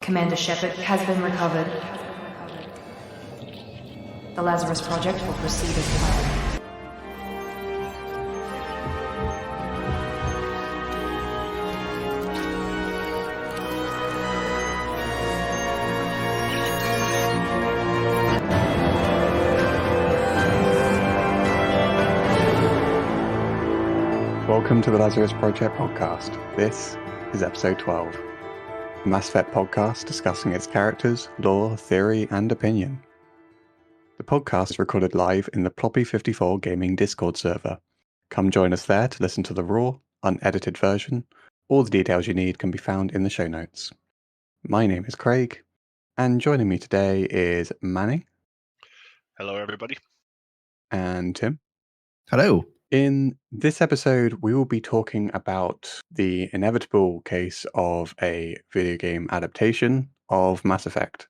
Commander Shepard has been recovered. The Lazarus Project will proceed as planned. Welcome to the Lazarus Project podcast. This is episode 12, a Mass Effect podcast discussing its characters, lore, theory, and opinion. The podcast is recorded live in the Ploppy 54 Gaming Discord server. Come join us there to listen to the raw, unedited version. All the details you need can be found in the show notes. My name is Craig, and joining me today is Manning. Hello, everybody. And Tim. Hello. In this episode, we will be talking about the inevitable case of a video game adaptation of Mass Effect.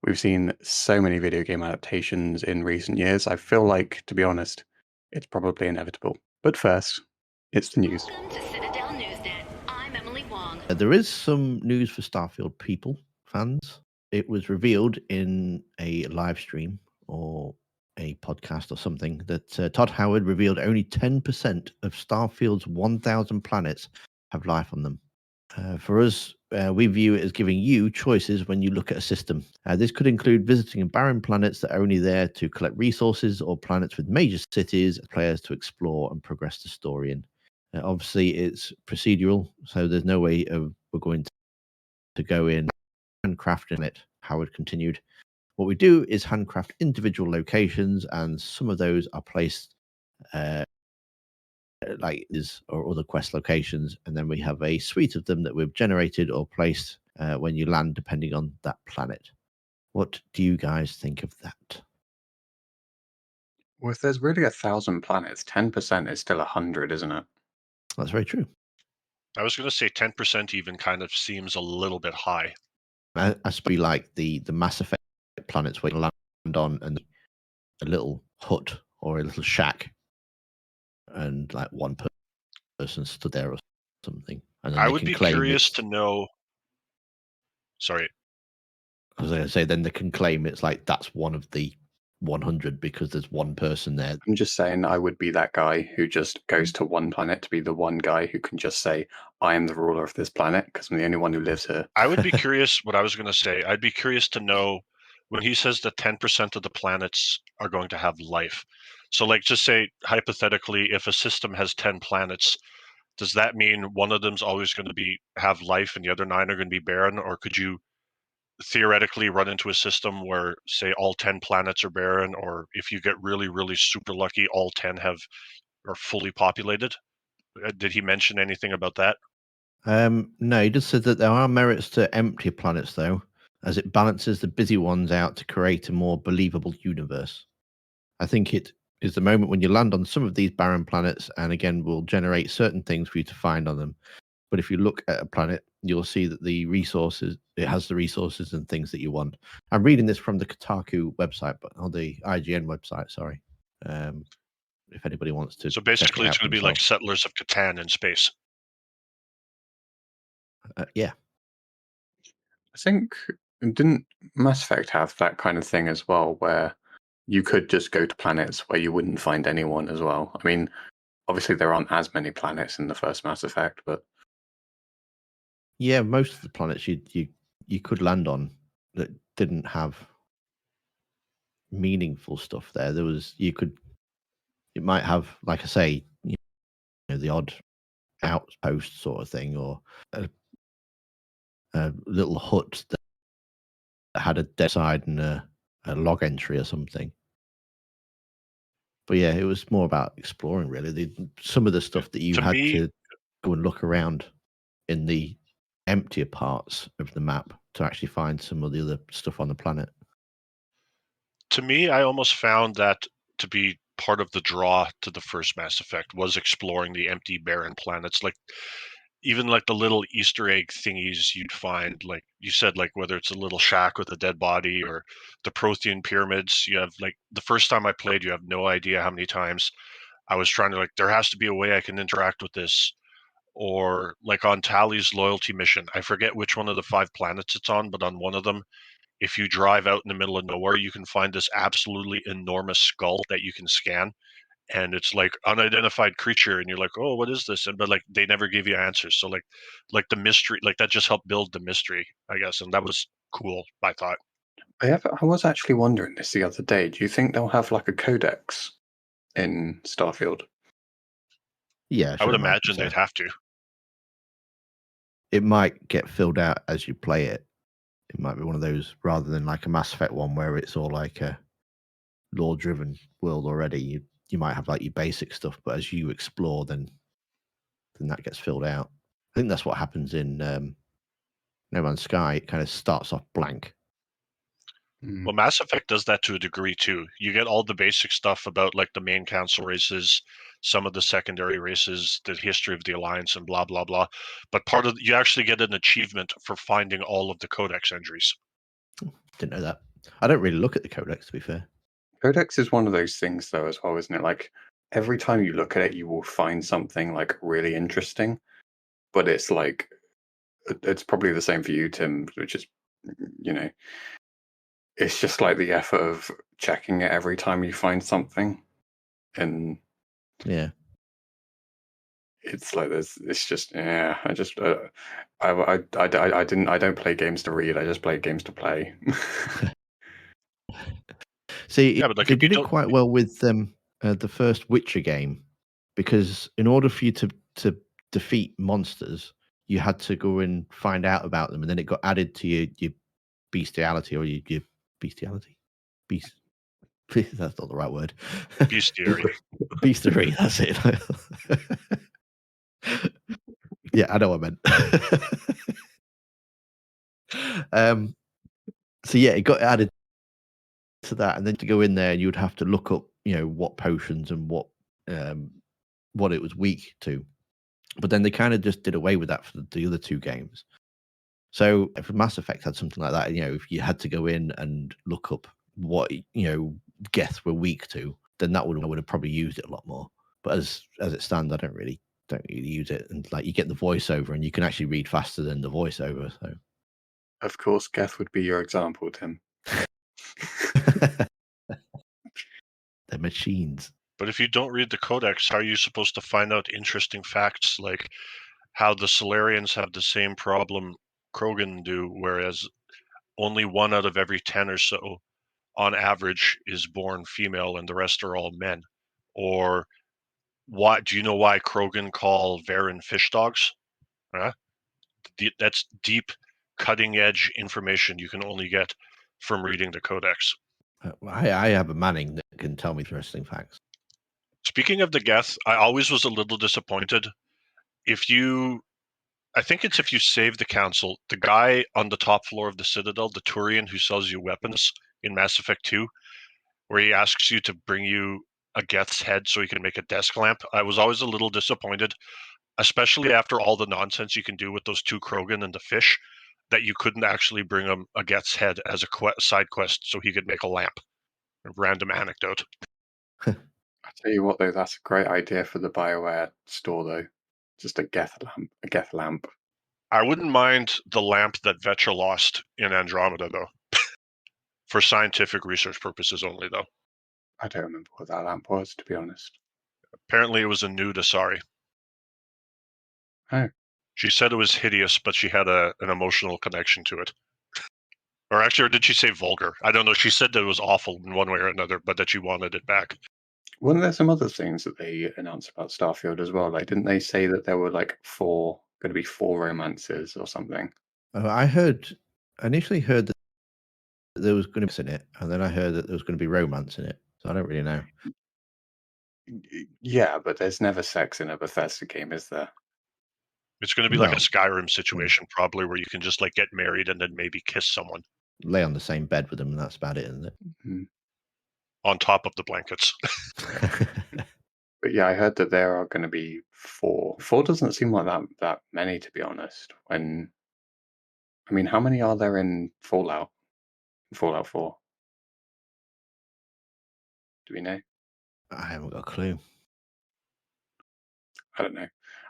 We've seen so many video game adaptations in recent years, I feel like, to be honest, it's probably inevitable. But first, it's the news. Welcome to Citadel Newsnet. I'm Emily Wong. There is some news for Starfield people, fans. It was revealed in a live stream or a podcast or something that Todd Howard revealed only 10% of Starfield's 1,000 planets have life on them. For us, we view it as giving you choices when you look at a system. This could include visiting barren planets that are only there to collect resources, or planets with major cities for players to explore and progress the story in. Obviously, it's procedural, so there's no way we're going to go in and crafting it. Howard continued. What we do is handcraft individual locations, and some of those are placed like this or other quest locations, and then we have a suite of them that we've generated or placed when you land, depending on that planet. What do you guys think of that? Well, if there's really 1,000 planets, 10% is still 100, isn't it? That's very true. I was going to say 10% even kind of seems a little bit high. I suppose like the Mass Effect planets where you land on and a little hut or a little shack, and like one person stood there or something. And then I would be curious to know. Sorry. I was going to say, then they can claim it's like that's one of the 100 because there's one person there. I'm just saying I would be that guy who just goes to one planet to be the one guy who can just say, I am the ruler of this planet because I'm the only one who lives here. I would be curious what I was going to say. I'd be curious to know when he says that 10% of the planets are going to have life. So like just say hypothetically, if a system has 10 planets, does that mean one of them's always going to have life and the other 9 are going to be barren? Or could you theoretically run into a system where, say, all 10 planets are barren, or if you get really, really super lucky, all 10 are fully populated? Did he mention anything about that? No, he just said that there are merits to empty planets, though, as it balances the busy ones out to create a more believable universe. I think it is the moment when you land on some of these barren planets, and again, will generate certain things for you to find on them. But if you look at a planet, you'll see that it has the resources and things that you want. I'm reading this from the Kotaku website, or the IGN website, sorry. If anybody wants to. So basically, it's going to be like Settlers of Catan in space. Yeah. I think, didn't Mass Effect have that kind of thing as well, where you could just go to planets where you wouldn't find anyone as well? I mean, obviously there aren't as many planets in the first Mass Effect, but yeah, most of the planets you could land on that didn't have meaningful stuff there. It might have, like I say, the odd outpost sort of thing, or a little hut that had a dead side and a log entry or something. But yeah, it was more about exploring, really. Some of the stuff that you had to go and look around in the emptier parts of the map to actually find some of the other stuff on the planet. To me, I almost found that to be part of the draw to the first Mass Effect was exploring the empty, barren planets. Like even like the little Easter egg thingies you'd find, like you said, like whether it's a little shack with a dead body or the Prothean pyramids. You have like the first time I played, you have no idea how many times I was trying to there has to be a way I can interact with this or like on Tally's loyalty mission, I forget which one of the 5 planets it's on, but on one of them, if you drive out in the middle of nowhere, you can find this absolutely enormous skull that you can scan, and it's like unidentified creature, and you're like, oh, what is this? And but like they never give you answers. So like the mystery, like that just helped build the mystery, I guess, and that was cool, I thought. I was actually wondering this the other day. Do you think they'll have like a codex in Starfield? Yeah, I I should would imagine imagine so. they'd have to. It might get filled out as you play it. It might be one of those rather than like a Mass Effect one where it's all like a lore-driven world already. You might have like your basic stuff, but as you explore, then that gets filled out. I think that's what happens in No Man's Sky. It kind of starts off blank. Mm. Well, Mass Effect does that to a degree too. You get all the basic stuff about like the main council races, some of the secondary races, the history of the Alliance, and blah blah blah. But you actually get an achievement for finding all of the codex entries. Didn't know that. I don't really look at the codex, to be fair. Codex is one of those things, though, as well, isn't it? Like every time you look at it, you will find something like really interesting, but it's like it's probably the same for you, Tim, which is, you know, it's just like the effort of checking it every time you find something, and Yeah. it's like it's just I just I don't play games to read. I just play games to play. See, Yeah, but like they if you did it don't, quite well with the first Witcher game, because in order for you to defeat monsters, you had to go and find out about them, and then it got added to your bestiality or your bestiality, beast. That's not the right word. bestiary. Beastery. That's it. Yeah, I know what I meant. So yeah, it got added to that, and then to go in there, you would have to look up, what potions and what it was weak to. But then they kind of just did away with that for the other 2 games. So if Mass Effect had something like that, if you had to go in and look up what Geth were weak to, then I would have probably used it a lot more. But as it stands, I don't really use it, and like you get the voiceover, and you can actually read faster than the voiceover. So Of course, Geth would be your example, Tim. they're machines. But if you don't read the codex, how are you supposed to find out interesting facts like how the Solarians have the same problem Krogan do, whereas only 1 out of every 10 or so on average is born female and the rest are all men? Or do you know why Krogan call Varen fish dogs? Huh? That's deep, cutting edge information you can only get from reading the codex. I have a Manning that can tell me interesting facts. Speaking of the Geth, I always was a little disappointed. I think it's if you save the council, the guy on the top floor of the Citadel, the Turian who sells you weapons in Mass Effect 2, where he asks you to bring you a Geth's head so he can make a desk lamp. I was always a little disappointed, especially after all the nonsense you can do with those 2 Krogan and the fish, that you couldn't actually bring him a Geth's head as a side quest so he could make a lamp. A random anecdote. I tell you what, though, that's a great idea for the BioWare store, though. Just a Geth lamp. I wouldn't mind the lamp that Vetra lost in Andromeda, though. For scientific research purposes only, though. I don't remember what that lamp was, to be honest. Apparently it was a nude Asari. Oh. She said it was hideous, but she had an emotional connection to it. Or actually, or did she say vulgar? I don't know. She said that it was awful in one way or another, but that she wanted it back. Weren't there some other things that they announced about Starfield as well? Like, didn't they say that there were like going to be 4 romances or something? I initially heard that there was going to be in it, and then I heard that there was going to be romance in it. So I don't really know. Yeah, but there's never sex in a Bethesda game, is there? It's going to be like a No. Skyrim situation, probably, where you can just like get married and then maybe kiss someone Lay on the same bed with them, and that's about it, isn't it? Mhm. on top of the blankets. But yeah, I heard that there are going to be 4. 4 doesn't seem like that many, to be honest. I mean, how many are there in Fallout? Fallout 4? Do we know? I haven't got a clue. I don't know.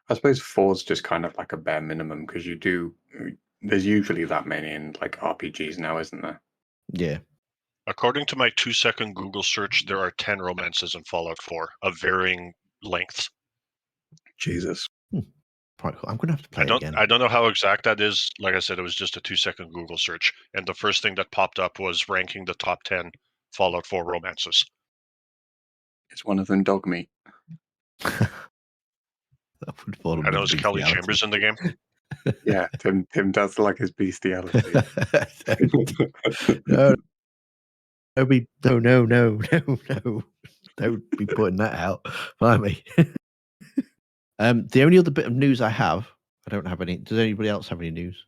I suppose 4's just kind of like a bare minimum because there's usually that many in like RPGs now, isn't there? Yeah. According to my 2-second Google search, there are 10 romances in Fallout 4 of varying lengths. Jesus. Quite cool. I'm going to have to play it again. I don't know how exact that is. Like I said, it was just a 2-second Google search, and the first thing that popped up was ranking the top 10 Fallout 4 romances. Is one of them dog meat? That would fall I under know, is Kelly bestiality. Chambers in the game? Yeah, Tim does like his bestiality. No, no. Don't be putting that out. Blimey. The only other bit of news I have, I don't have any. Does anybody else have any news?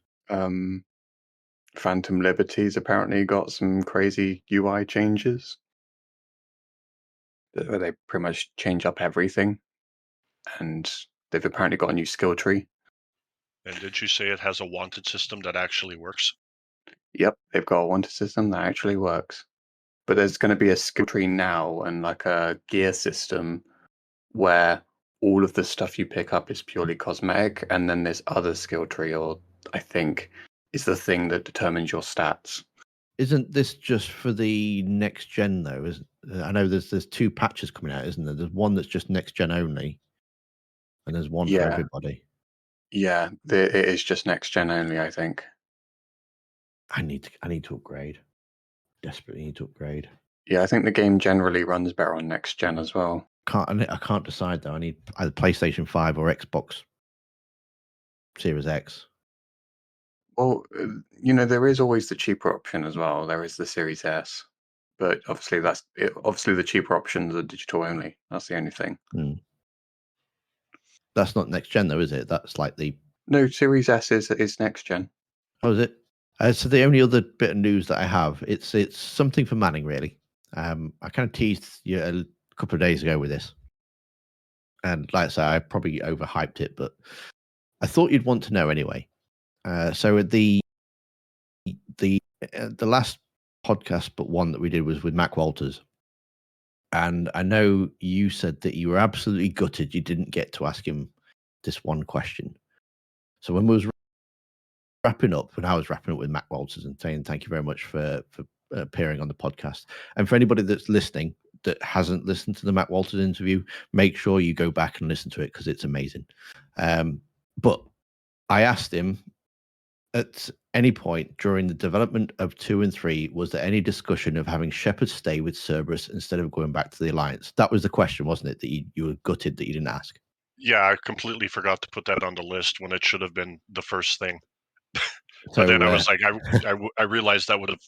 Phantom Liberty's apparently got some crazy UI changes where they pretty much change up everything, and they've apparently got a new skill tree. And did you say it has a wanted system that actually works? Yep, they've got a wanted system that actually works. But there's going to be a skill tree now and like a gear system where all of the stuff you pick up is purely cosmetic, and then this other skill tree, or I think, is the thing that determines your stats. Isn't this just for the next gen though? I know there's 2 patches coming out, isn't there? There's one that's just next gen only, and there's one for Yeah. everybody. Yeah, it is just next gen only, I think. I need to upgrade. Desperately need to upgrade. Yeah, I think the game generally runs better on next gen as well. I can't decide though. I need either PlayStation 5 or Xbox Series X. Well, there is always the cheaper option as well. There is the Series S, but obviously obviously the cheaper options are digital only. That's the only thing. That's not next gen though, is it? That's like No, Series S is next gen. Oh, is it? So the only other bit of news that I have, it's something for Manning really. I kind of teased you a couple of days ago with this, and like I say, I probably overhyped it, but I thought you'd want to know anyway. So the last podcast, but one that we did was with Mac Walters, and I know you said that you were absolutely gutted you didn't get to ask him this one question. So when we was wrapping up, when I was wrapping up with Mac Walters and saying thank you very much for appearing on the podcast, and for anybody that's listening that hasn't listened to the Mac Walters interview, make sure you go back and listen to it because it's amazing. But I asked him, at any point during the development of 2 and 3, was there any discussion of having Shepard stay with Cerberus instead of going back to the Alliance? That was the question, wasn't it? That you were gutted that you didn't ask. Yeah, I completely forgot to put that on the list when it should have been the first thing. So but then I was like, I realized that would have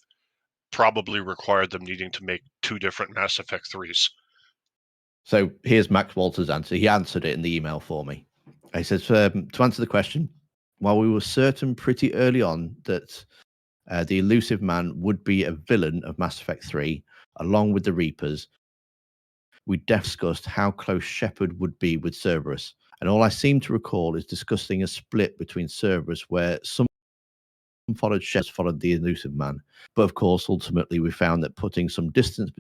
probably required them needing to make 2 different Mass Effect 3s. So here's Max Walters' answer. He answered it in the email for me. He says, to answer the question, while we were certain pretty early on that the Elusive Man would be a villain of Mass Effect 3, along with the Reapers, we discussed how close Shepard would be with Cerberus. And all I seem to recall is discussing a split between Cerberus where some followed Shepard, followed the Elusive Man. But of course, ultimately, we found that putting some distance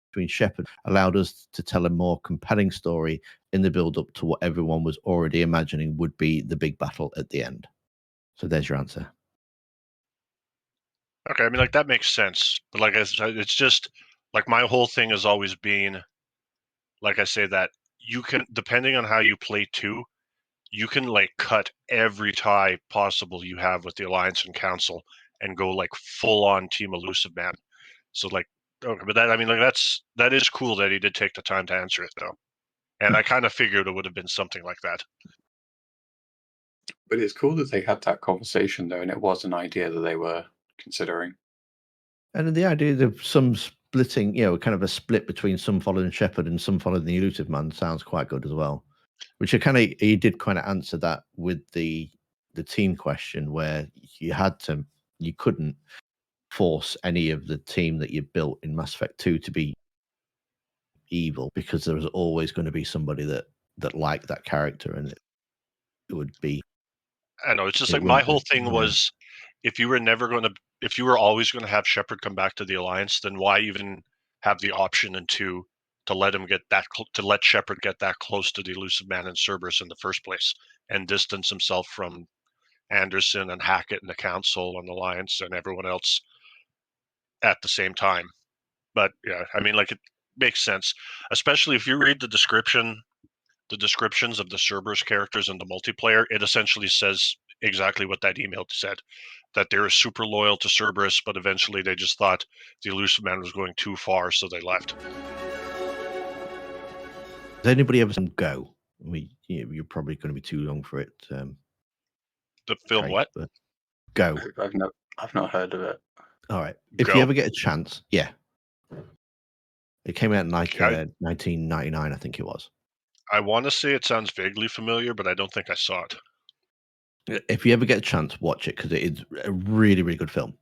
between Shepard allowed us to tell a more compelling story in the build-up to what everyone was already imagining would be the big battle at the end. So there's your answer. Okay, I mean, like, that makes sense. But like I said, it's just, like, my whole thing has always been, like I say, that you can, depending on how you play 2, you can, like, cut every tie possible you have with the Alliance and Council and go, like, full-on Team Elusive Man. So, like, okay, but that, I mean, like, that is cool that he did take the time to answer it, though. And I kind of figured it would have been something like that. But it's cool that they had that conversation, though, and it was an idea that they were considering. And the idea of some splitting, kind of a split between some following Shepard and some following the Elusive Man sounds quite good as well. Which he did kind of answer that with the team question, where you couldn't force any of the team that you built in Mass Effect 2 to be evil, because there was always going to be somebody that liked that character, and it would be. I know, it's just like my whole thing was, if you were always going to have Shepard come back to the Alliance, then why even have the option in 2 to let him get that to let Shepard get that close to the elusive man and Cerberus in the first place, and distance himself from Anderson and Hackett and the Council and the Alliance and everyone else at the same time. But yeah, I mean, like, it makes sense, especially if you read the descriptions of the Cerberus characters in the multiplayer. It essentially says exactly what that email said, that they were super loyal to Cerberus, but eventually they just thought the elusive man was going too far, so they left. Has anybody ever seen Go? You're probably going to be too young for it. The film Craig, what? but Go. I've not heard of it. All right. If Go. you ever get a chance, yeah. It came out in like Okay. 1999, I think it was. I want to say it sounds vaguely familiar, but I don't think I saw it. If you ever get a chance, watch it because it is a really, really good film.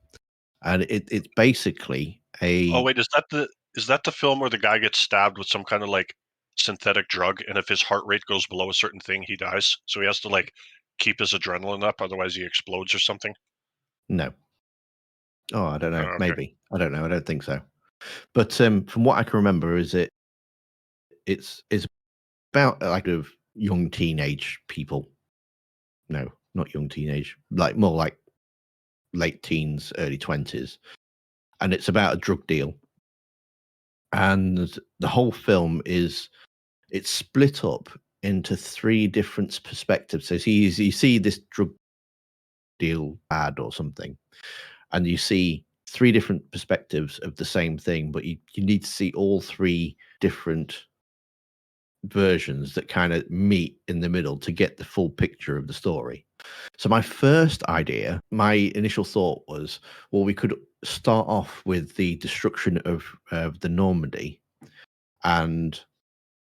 And it's basically a. Oh wait, is that the film where the guy gets stabbed with some kind of like synthetic drug, and if his heart rate goes below a certain thing, he dies? So he has to like keep his adrenaline up, otherwise he explodes or something. No. Oh, I don't know. Oh, okay. Maybe. I don't know. I don't think so. But from what I can remember, is it's about like of young teenage people. No, not young teenage, like more like late teens, early 20s. And it's about a drug deal. And the whole film it's split up into three different perspectives. So you see this drug deal ad or something, and you see three different perspectives of the same thing, but you need to see all three different versions that kind of meet in the middle to get the full picture of the story. So my initial thought was, well, we could start off with the destruction of the Normandy, and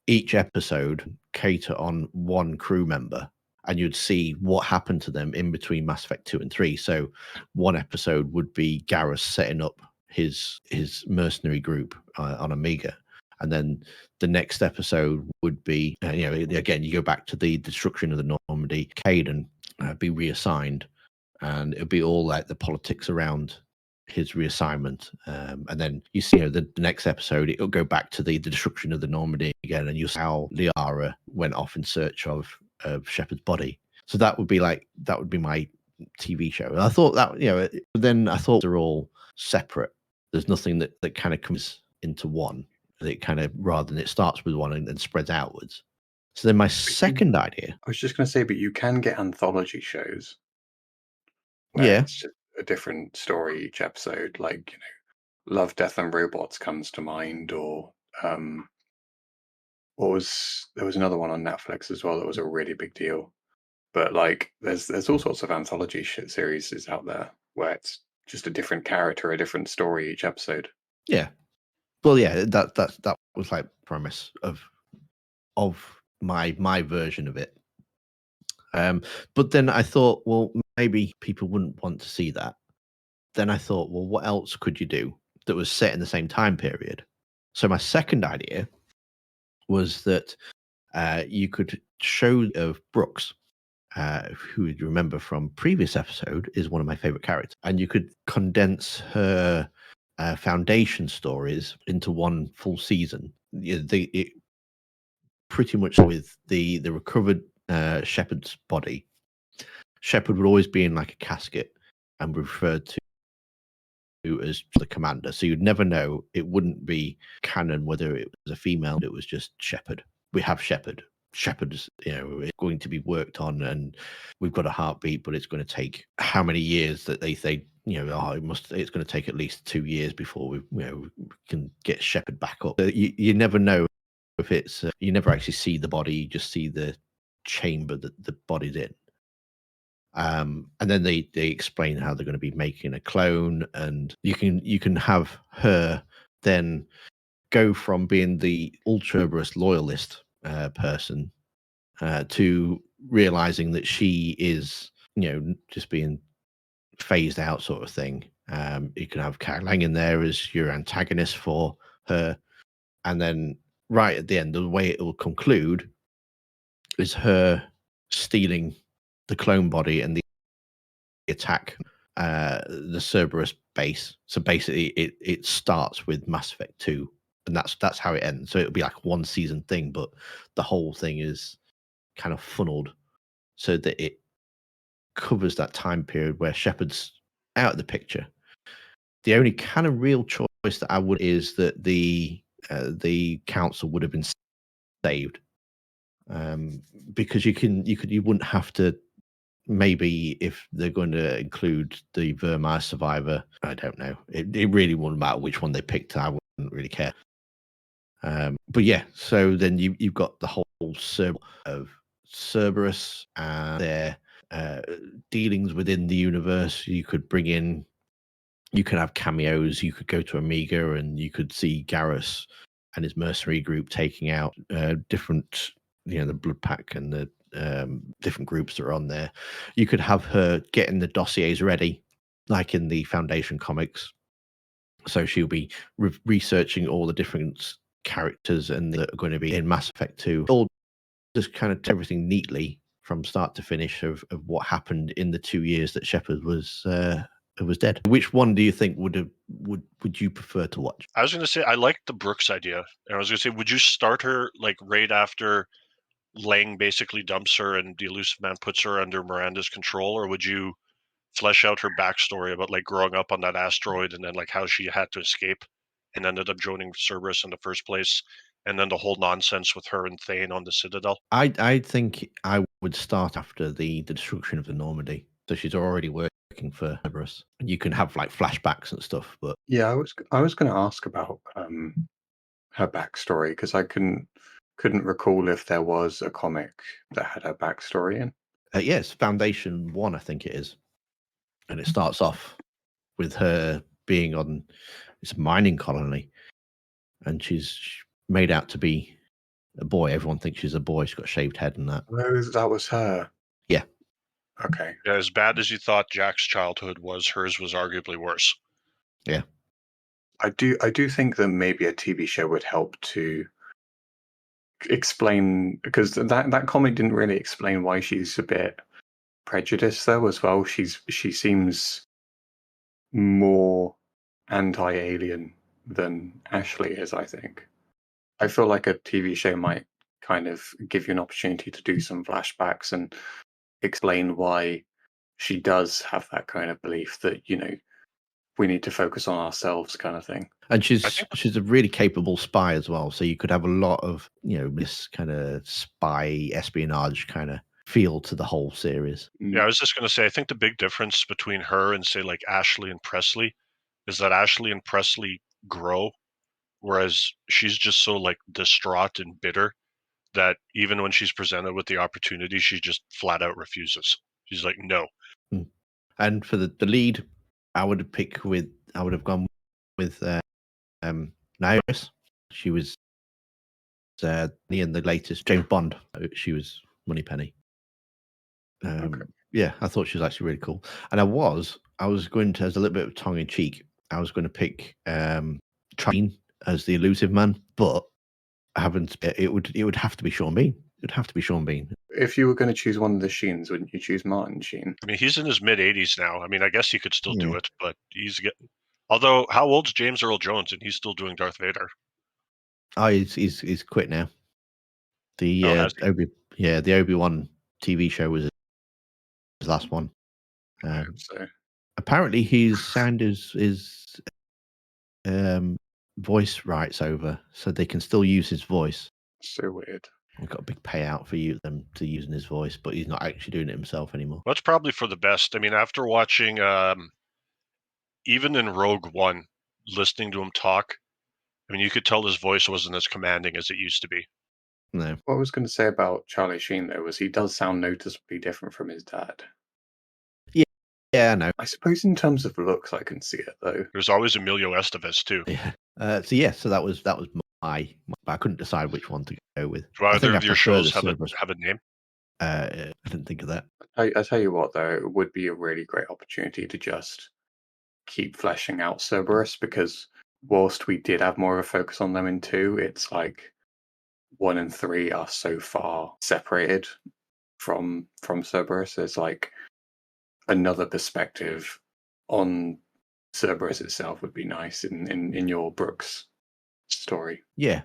each episode cater on one crew member, and you'd see what happened to them in between Mass Effect 2 and 3. So one episode would be Garrus setting up his mercenary group on Omega. And then the next episode would be, again, you go back to the destruction of the Normandy, Caden be reassigned, and it would be all like the politics around his reassignment. And then you see the next episode, it'll go back to the destruction of the Normandy again, and you'll see how Liara went off in search of Shepard's body. So that would be my TV show. And I thought that, then I thought they're all separate. There's nothing that kind of comes into one. It kind of, rather than it starts with one and spreads outwards. So then my second idea. I was just going to say, but you can get anthology shows where Yeah. it's just a different story each episode. Like, Love, Death and Robots comes to mind, or there was another one on Netflix as well that was a really big deal. But like, there's all sorts of anthology series out there where it's just a different character, a different story each episode. Yeah. Well, yeah, that was like premise of my version of it. But then I thought, well, maybe people wouldn't want to see that. Then I thought, well, what else could you do that was set in the same time period? So my second idea was that you could show of Brooks, who you remember from previous episode is one of my favorite characters, and you could condense her Foundation stories into one full season. It pretty much with the recovered Shepard's body. Shepard would always be in like a casket and referred to as the commander. So you'd never know. It wouldn't be canon whether it was a female. It was just Shepard. We have Shepard. Shepard's, is going to be worked on, and we've got a heartbeat, but it's going to take how many years that they say, it's going to take at least 2 years before we can get Shepard back up. You never know if it's, you never actually see the body, you just see the chamber that the body's in. And then they explain how they're going to be making a clone, and you can have her then go from being the ultra-Cerberus loyalist person to realizing that she is, just being phased out sort of thing. You can have Kat Lang in there as your antagonist for her, and then right at the end, the way it will conclude is her stealing the clone body and the attack the Cerberus base. So basically, it starts with Mass Effect 2 and that's how it ends. So it'll be like one season thing, but the whole thing is kind of funneled so that it covers that time period where Shepard's out of the picture. The only kind of real choice that I would is that the council would have been saved, because you wouldn't have to. Maybe if they're going to include the Vermeer survivor, I don't know. It really wouldn't matter which one they picked. I wouldn't really care. But yeah, so then you've got the whole circle of Cerberus and their dealings within the universe. You could bring in, you could have cameos. You could go to Omega and you could see Garrus and his mercenary group taking out different, the Blood Pack and the different groups that are on there. You could have her getting the dossiers ready, like in the Foundation comics. So she'll be researching all the different characters and that are going to be in Mass Effect 2. All just kind of everything neatly from start to finish of what happened in the 2 years that Shepard was dead. Which one do you think would you prefer to watch? I was going to say I like the Brooks idea, and I was going to say, would you start her like right after Lang basically dumps her and the Elusive Man puts her under Miranda's control, or would you flesh out her backstory about like growing up on that asteroid and then like how she had to escape and ended up joining Cerberus in the first place, and then the whole nonsense with her and Thane on the Citadel? I think I would start after the destruction of the Normandy. So she's already working for Cerberus. You can have like flashbacks and stuff, but Yeah, I was going to ask about her backstory because I couldn't recall if there was a comic that had her backstory in. yes, Foundation 1, I think it is, and it starts off with her being on this mining colony, and she's made out to be a boy. Everyone thinks she's a boy. She's got a shaved head and that. Oh, that was her. Yeah. Okay. Yeah, as bad as you thought Jack's childhood was, hers was arguably worse. Yeah. I do think that maybe a TV show would help to explain, because that comic didn't really explain why she's a bit prejudiced though as well. She seems more anti-alien than Ashley is, I think. I feel like a TV show might kind of give you an opportunity to do some flashbacks and explain why she does have that kind of belief that, we need to focus on ourselves kind of thing. And I think she's a really capable spy as well. So you could have a lot of, this kind of spy espionage kind of feel to the whole series. Yeah, I was just going to say, I think the big difference between her and, say, like Ashley and Presley is that Ashley and Presley grow, whereas she's just so, like, distraught and bitter that even when she's presented with the opportunity, she just flat out refuses. She's like, no. And for the lead, I would have gone with Nairus. She was in the latest James Bond. She was Moneypenny. Okay. Yeah, I thought she was actually really cool. And I was going to, as a little bit of tongue in cheek, I was going to pick Trine as the Elusive Man, but I haven't. It would have to be Sean Bean. It'd have to be Sean Bean. If you were going to choose one of the Sheens, wouldn't you choose Martin Sheen? I mean, he's in his mid-80s now. I mean, I guess he could still do Yeah. it, but he's getting... Although, how old's James Earl Jones, and he's still doing Darth Vader? Oh, he's quit now. The Oh, has he? the Obi-Wan TV show was his last one. I hope so. Apparently, his sound is voice rights over, so they can still use his voice. So weird. We've got a big payout for them to using his voice, but he's not actually doing it himself anymore. That's probably for the best. I mean, after watching, even in Rogue One, listening to him talk, I mean, you could tell his voice wasn't as commanding as it used to be. No. What I was going to say about Charlie Sheen, though, was he does sound noticeably different from his dad. Yeah, I know. I suppose in terms of looks, I can see it, though. There's always Emilio Estevez, too. Yeah. So that was my. I couldn't decide which one to go with. Do I either think of I your prefer shows the have Cerberus. a name? I didn't think of that. I tell you what, though, it would be a really great opportunity to just keep fleshing out Cerberus, because whilst we did have more of a focus on them in 2, it's like 1 and 3 are so far separated from Cerberus. There's like another perspective on Cerberus itself would be nice in your Brooks story. Yeah,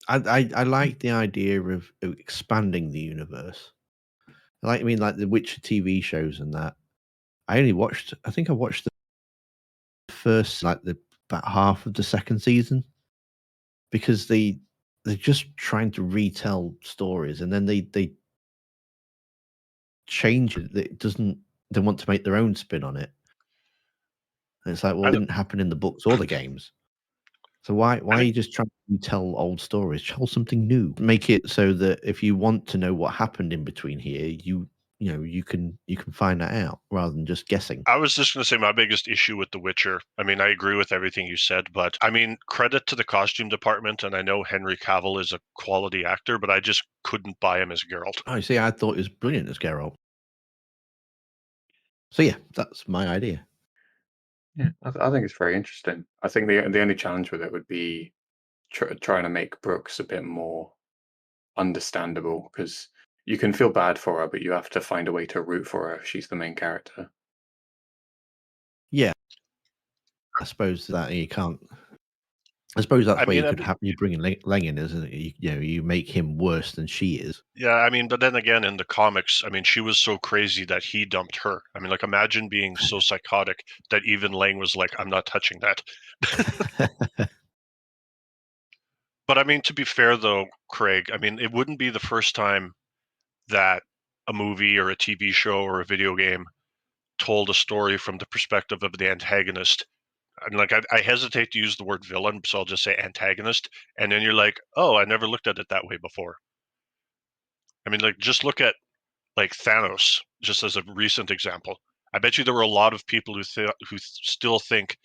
I like the idea of expanding the universe. I mean, like the Witcher TV shows and that. I think I watched the first, like about half of the second season, because they're just trying to retell stories, and then they change it. It doesn't. They want to make their own spin on it. And it's like, well, I it know- didn't happen in the books or the games. So why I are mean, you just trying to tell old stories? Tell something new. Make it so that if you want to know what happened in between here, you can find that out rather than just guessing. I was just going to say my biggest issue with The Witcher. I mean, I agree with everything you said, but I mean, credit to the costume department. And I know Henry Cavill is a quality actor, but I just couldn't buy him as Geralt. Oh, see, I thought it was brilliant as Geralt. So yeah, that's my idea. Yeah, I think it's very interesting. I think the only challenge with it would be trying to make Brooks a bit more understandable, because you can feel bad for her, but you have to find a way to root for her if she's the main character. Yeah, I suppose that you can't. I suppose that's I where mean, you could have you bring in Lang in, isn't it? You make him worse than she is. yeah, I mean, but then again, in the comics, I mean, she was so crazy that he dumped her. I mean, like, imagine being so psychotic that even Lang was like, I'm not touching that. But I mean, to be fair, though, Craig, I mean, it wouldn't be the first time that a movie or a TV show or a video game told a story from the perspective of the antagonist. And like, I hesitate to use the word villain, so I'll just say antagonist. And then you're like, oh, I never looked at it that way before. I mean, like, just look at like Thanos, just as a recent example. I bet you there were a lot of people who still think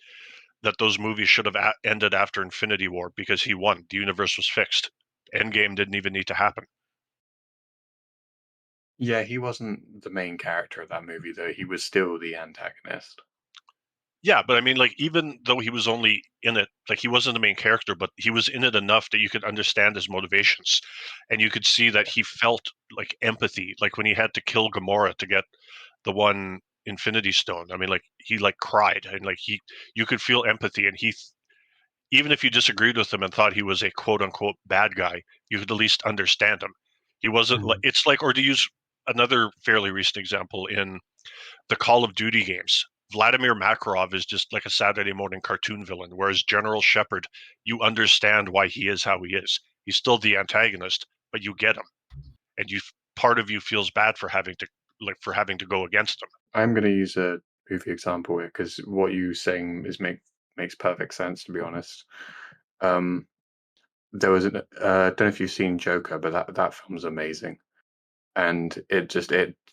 that those movies should have ended after Infinity War because he won. The universe was fixed. Endgame didn't even need to happen. Yeah, he wasn't the main character of that movie, though. He was still the antagonist. Yeah, but I mean, like, even though he was only in it, like, he wasn't the main character, but he was in it enough that you could understand his motivations, and you could see that he felt like empathy, like when he had to kill Gamora to get the one Infinity Stone. I mean, like, he like cried, and like you could feel empathy, and even if you disagreed with him and thought he was a quote unquote bad guy, you could at least understand him. He wasn't like, it's like, or to use another fairly recent example in the Call of Duty games, Vladimir Makarov is just like a Saturday morning cartoon villain, whereas General Shepard, you understand why he is how he is. He's still the antagonist, but you get him, and part of you feels bad for having to go against him. I'm going to use a movie example here because what you're saying makes perfect sense, to be honest. There was don't know if you've seen Joker, but that film's amazing, and it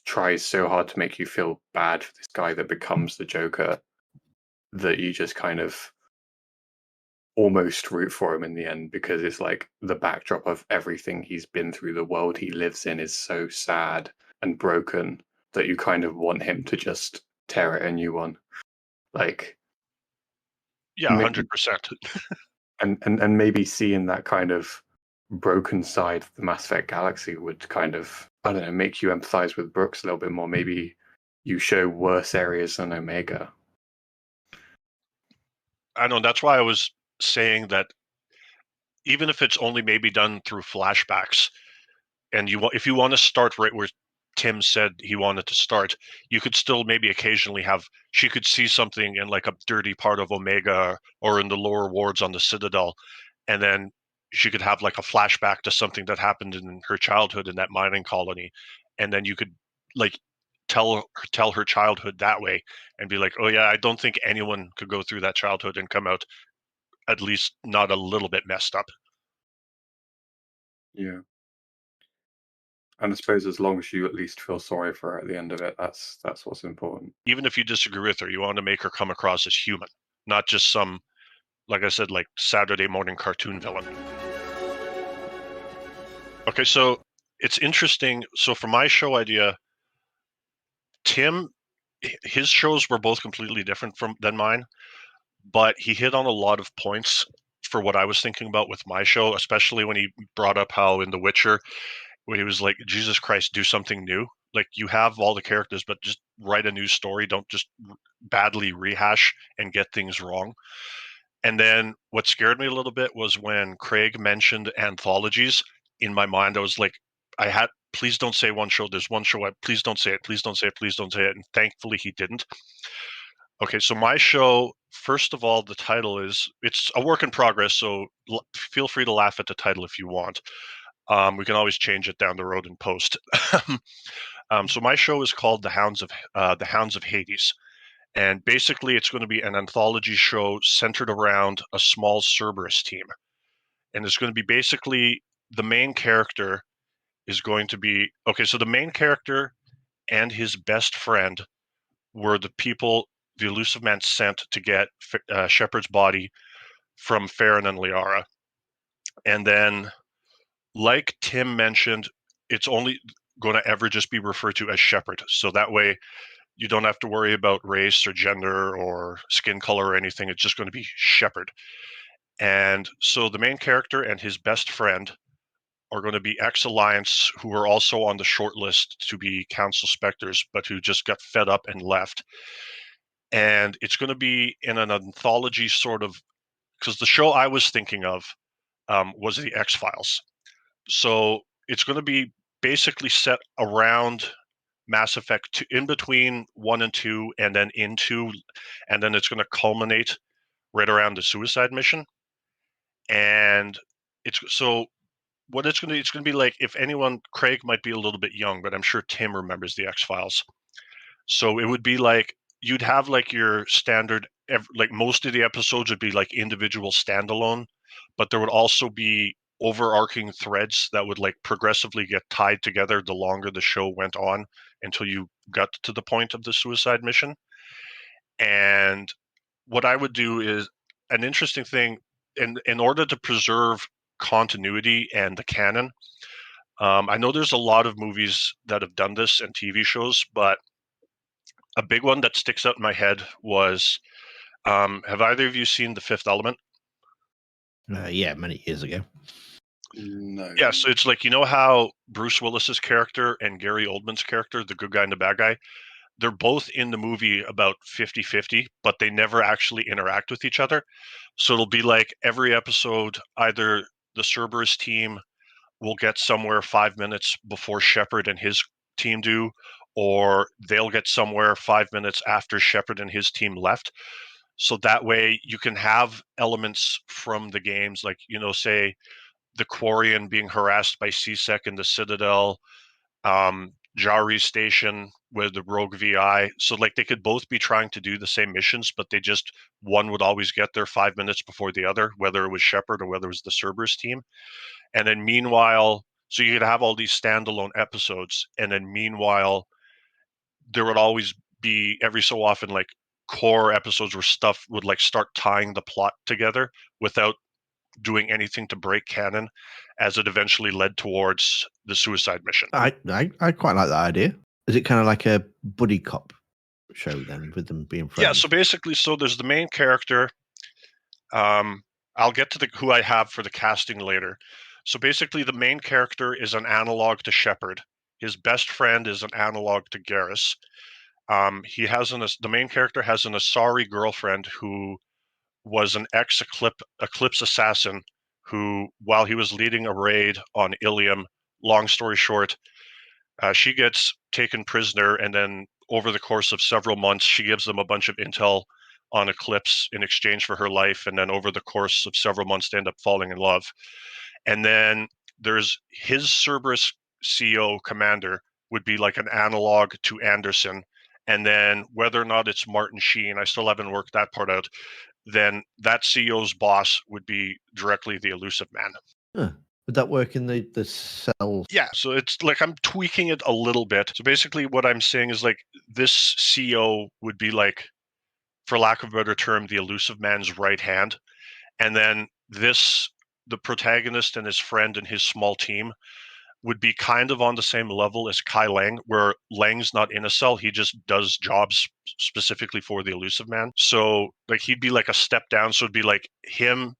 tries so hard to make you feel bad for this guy that becomes the Joker that you just kind of almost root for him in the end, because it's like the backdrop of everything he's been through, the world he lives in is so sad and broken that you kind of want him to just tear it a new one. Like, Yeah, 100%. and maybe seeing that kind of broken side of the Mass Effect galaxy would kind of, I don't know, make you empathize with Brooks a little bit more. Maybe you show worse areas than Omega. I know, that's why I was saying that even if it's only maybe done through flashbacks, and if you want to start right where Tim said he wanted to start, you could still maybe occasionally she could see something in like a dirty part of Omega or in the lower wards on the Citadel, and then she could have like a flashback to something that happened in her childhood in that mining colony, and then you could like tell her childhood that way and be like, oh yeah, I don't think anyone could go through that childhood and come out at least not a little bit messed up. Yeah. And I suppose as long as you at least feel sorry for her at the end of it, that's what's important. Even if you disagree with her, you want to make her come across as human, not just some, like I said, like Saturday morning cartoon villain. Okay, so it's interesting. So for my show idea, Tim, his shows were both completely different than mine, but he hit on a lot of points for what I was thinking about with my show, especially when he brought up how in The Witcher, when he was like, Jesus Christ, do something new. Like, you have all the characters, but just write a new story. Don't just badly rehash and get things wrong. And then what scared me a little bit was when Craig mentioned anthologies. In my mind, I was like, please don't say one show. There's one show. Please don't say it. Please don't say it. Please don't say it. And thankfully he didn't. Okay, so my show, first of all, the title it's a work in progress. So feel free to laugh at the title if you want. We can always change it down the road in post. So my show is called The Hounds of Hades. And basically, it's going to be an anthology show centered around a small Cerberus team. And it's going to be basically the main character is going to be okay. So the main character and his best friend were the people the Elusive Man sent to get Shepard's body from Farron and Liara. And then, like Tim mentioned, it's only going to ever just be referred to as Shepard. So that way, you don't have to worry about race or gender or skin color or anything. It's just going to be Shepard. And so the main character and his best friend are going to be ex-Alliance who are also on the short list to be Council Spectres, but who just got fed up and left. And it's going to be in an anthology sort of, because the show I was thinking of was the X-Files. So it's going to be basically set around Mass Effect 2, in between 1 and 2, and then into, and then it's going to culminate right around the suicide mission. And it's so what it's going to be like, if anyone, Craig might be a little bit young, but I'm sure Tim remembers the X-Files. So it would be like you'd have like your standard, like most of the episodes would be like individual standalone, but there would also be overarching threads that would like progressively get tied together the longer the show went on until you got to the point of the suicide mission. And what I would do is an interesting thing in order to preserve continuity and the canon. I know there's a lot of movies that have done this and TV shows, but a big one that sticks out in my head was, have either of you seen The Fifth Element? Yeah, many years ago. No. Yeah, so it's like, you know how Bruce Willis's character and Gary Oldman's character, the good guy and the bad guy, they're both in the movie about 50-50, but they never actually interact with each other. So it'll be like every episode, either the Cerberus team will get somewhere 5 minutes before Shepard and his team do, or they'll get somewhere 5 minutes after Shepard and his team left. So that way you can have elements from the games, like, you know, say the Quarian being harassed by C-Sec in the Citadel, Jari's station with the Rogue VI. So like they could both be trying to do the same missions, but they just, one would always get there 5 minutes before the other, whether it was Shepard or whether it was the Cerberus team. And then meanwhile, so you could have all these standalone episodes, and then meanwhile, there would always be every so often like core episodes where stuff would like start tying the plot together without doing anything to break canon, as it eventually led towards the suicide mission. I quite like that idea. Is it kind of like a buddy cop show then, with them being friends? Yeah, so basically, so there's the main character. I'll get to who I have for the casting later. So basically, the main character is an analog to Shepard. His best friend is an analog to Garrus. The main character has an Asari girlfriend who was an ex-Eclipse assassin who, while he was leading a raid on Ilium, long story short, she gets taken prisoner, and then over the course of several months, she gives them a bunch of intel on Eclipse in exchange for her life, and then over the course of several months, they end up falling in love. And then there's his Cerberus CO commander would be like an analog to Anderson, and then whether or not it's Martin Sheen, I still haven't worked that part out, then that CO's boss would be directly the Elusive Man. Huh. Would that work in the cells? Yeah, so it's like I'm tweaking it a little bit. So basically what I'm saying is like this CO would be like, for lack of a better term, the Elusive Man's right hand. And then the protagonist and his friend and his small team would be kind of on the same level as Kai Lang, where Lang's not in a cell. He just does jobs specifically for the Elusive Man. So like he'd be like a step down. So it'd be like him,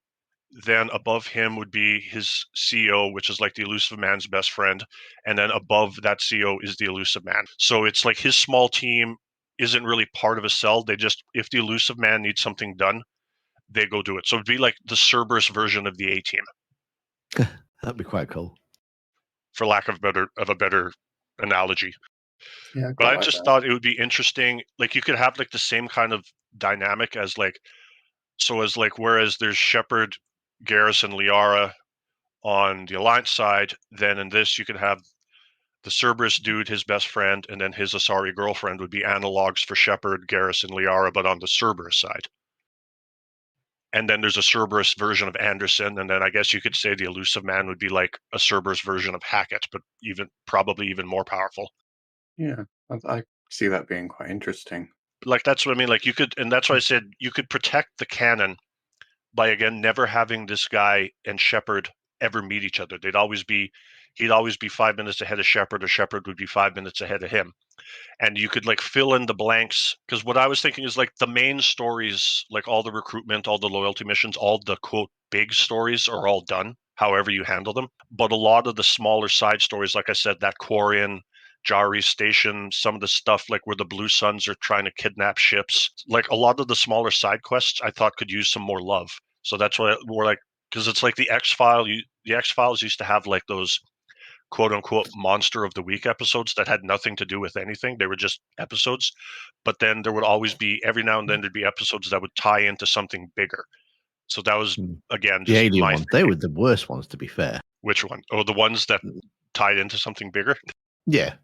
then above him would be his CO, which is like the Elusive Man's best friend. And then above that CO is the Elusive Man. So it's like his small team isn't really part of a cell. They just, if the Elusive Man needs something done, they go do it. So it'd be like the Cerberus version of the A-Team, That'd be quite cool. for lack of a better analogy. Yeah, I But quite I like just that. thought it would be interesting. Like you could have like the same kind of dynamic as like, so as like, whereas there's Shepard, Garrus, and Liara on the Alliance side, then in this you could have the Cerberus dude, his best friend, and then his Asari girlfriend would be analogs for Shepard, Garrus, and Liara, but on the Cerberus side. And then there's a Cerberus version of Anderson, and then I guess you could say the Elusive Man would be like a Cerberus version of Hackett, but probably even more powerful. Yeah, I see that being quite interesting. Like that's what I mean. Like you could, and that's why I said you could protect the canon by again never having this guy and Shepard ever meet each other. He'd always be 5 minutes ahead of Shepard, or Shepard would be 5 minutes ahead of him. And you could like fill in the blanks, because what I was thinking is like the main stories, like all the recruitment, all the loyalty missions, all the quote big stories are all done, however you handle them. But a lot of the smaller side stories, like I said, that Quarian, Jari Station, some of the stuff like where the Blue Suns are trying to kidnap ships, like a lot of the smaller side quests I thought could use some more love. So that's why we're like, because it's like the X-Files used to have like those quote unquote monster of the week episodes that had nothing to do with anything. They were just episodes. But then there would always be, every now and then, there'd be episodes that would tie into something bigger. So that was, again, The just alien my ones, they thinking. were the worst ones, to be fair. Which one? Oh, the ones that tied into something bigger? Yeah.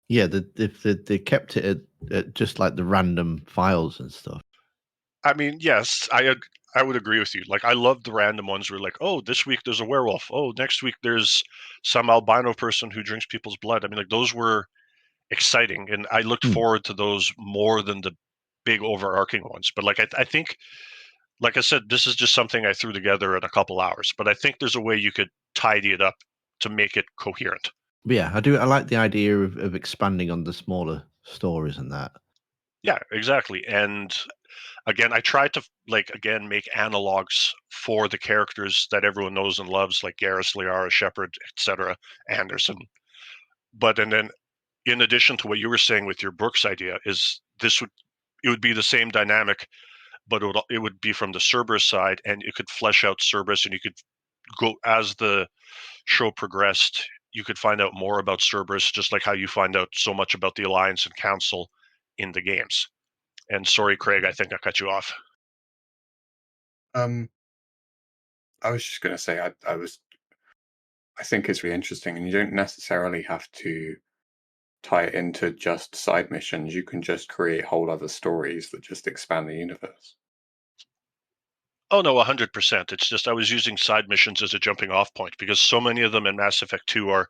Yeah, they kept it at just like the random files and stuff. I mean, yes, I would agree with you. Like, I love the random ones where like, oh, this week there's a werewolf. Oh, next week there's some albino person who drinks people's blood. I mean, like those were exciting, and I looked forward to those more than the big overarching ones. But like, I think, like I said, this is just something I threw together in a couple hours. But I think there's a way you could tidy it up to make it coherent. But yeah, I like the idea of expanding on the smaller stories and that. Yeah, exactly. And again, I tried to make analogs for the characters that everyone knows and loves, like Garrus, Liara, Shepard, etc., Anderson. But and then in addition to what you were saying with your Brooks idea, it would be the same dynamic, but it would be from the Cerberus side, and it could flesh out Cerberus, and you could go as the show progressed. You could find out more about Cerberus, just like how you find out so much about the Alliance and Council in the games. And sorry, Craig, I think I cut you off. I was just going to say I think it's really interesting, and you don't necessarily have to tie it into just side missions. You can just create whole other stories that just expand the universe. Oh no, 100%. It's just I was using side missions as a jumping off point, because so many of them in Mass Effect 2 are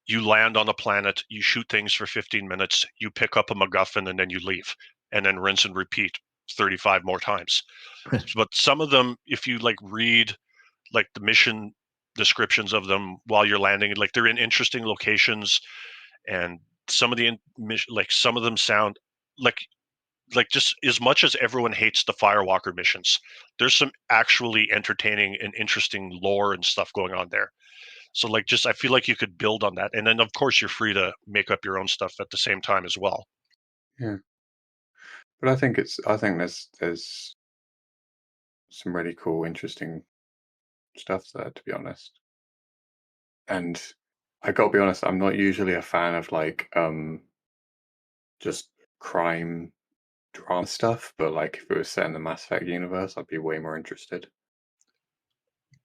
you land on a planet, you shoot things for 15 minutes, you pick up a MacGuffin, and then you leave, and then rinse and repeat 35 more times. But some of them, if you like read like the mission descriptions of them while you're landing, like they're in interesting locations, and some of the some of them sound like just as much as everyone hates the Firewalker missions, there's some actually entertaining and interesting lore and stuff going on there. So like just I feel like you could build on that, and then of course you're free to make up your own stuff at the same time as well. Yeah, but I think there's some really cool, interesting stuff there, to be honest. And I gotta be honest, I'm not usually a fan of like just crime drama stuff, but like if it was set in the Mass Effect universe, I'd be way more interested.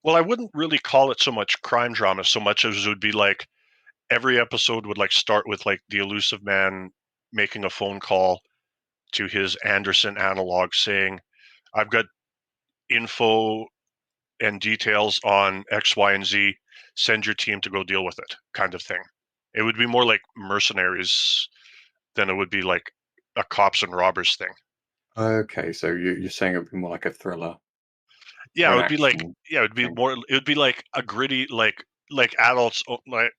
Well, I wouldn't really call it so much crime drama so much as it would be like every episode would like start with like the Elusive Man making a phone call to his Anderson analog saying, I've got info and details on X, Y, and Z. Send your team to go deal with it, kind of thing. It would be more like mercenaries than it would be like a cops and robbers thing. Okay, so you're saying it would be more like a thriller Yeah, or it an would be like action it would be thing. more. It would be like a gritty like adults like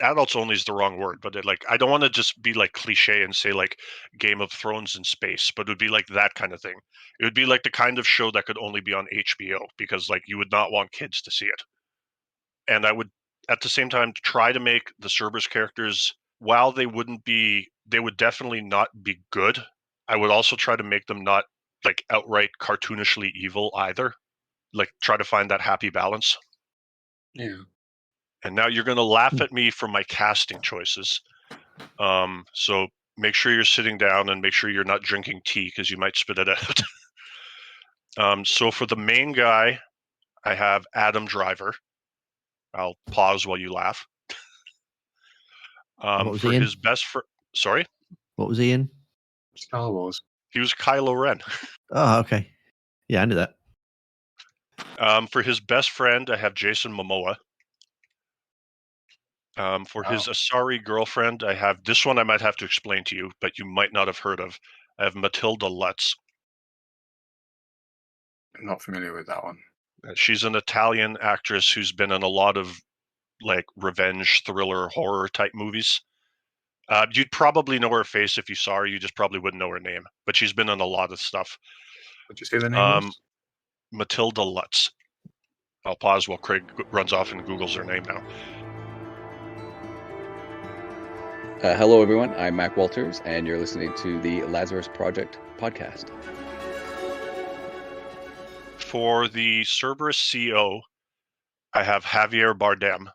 adults only is the wrong word, but like I don't want to just be like cliche and say like Game of Thrones in space, but it would be like that kind of thing. It would be like the kind of show that could only be on HBO, because like you would not want kids to see it. And I would at the same time try to make the Cerberus characters, while they would definitely not be good, I would also try to make them not like outright cartoonishly evil either. Like try to find that happy balance. Yeah. And now you're going to laugh at me for my casting choices. So make sure you're sitting down and make sure you're not drinking tea because you might spit it out. So for the main guy, I have Adam Driver. I'll pause while you laugh. What was For he in? his best friend, sorry, What was he in? Star Wars. he was Kylo Ren. Oh, okay. Yeah, I knew that. For his best friend, I have Jason Momoa. For his Asari girlfriend, I have this one. I might have to explain to you, but you might not have heard of. I have Matilda Lutz. I'm not familiar with that one. She's an Italian actress who's been in a lot of like revenge, thriller, horror type movies. You'd probably know her face if you saw her. You just probably wouldn't know her name, but she's been in a lot of stuff. What did you say the name was? Matilda Lutz. I'll pause while Craig runs off and Googles her name now. Hello, everyone. I'm Mac Walters, and you're listening to the Lazarus Project podcast. For the Cerberus CO, I have Javier Bardem.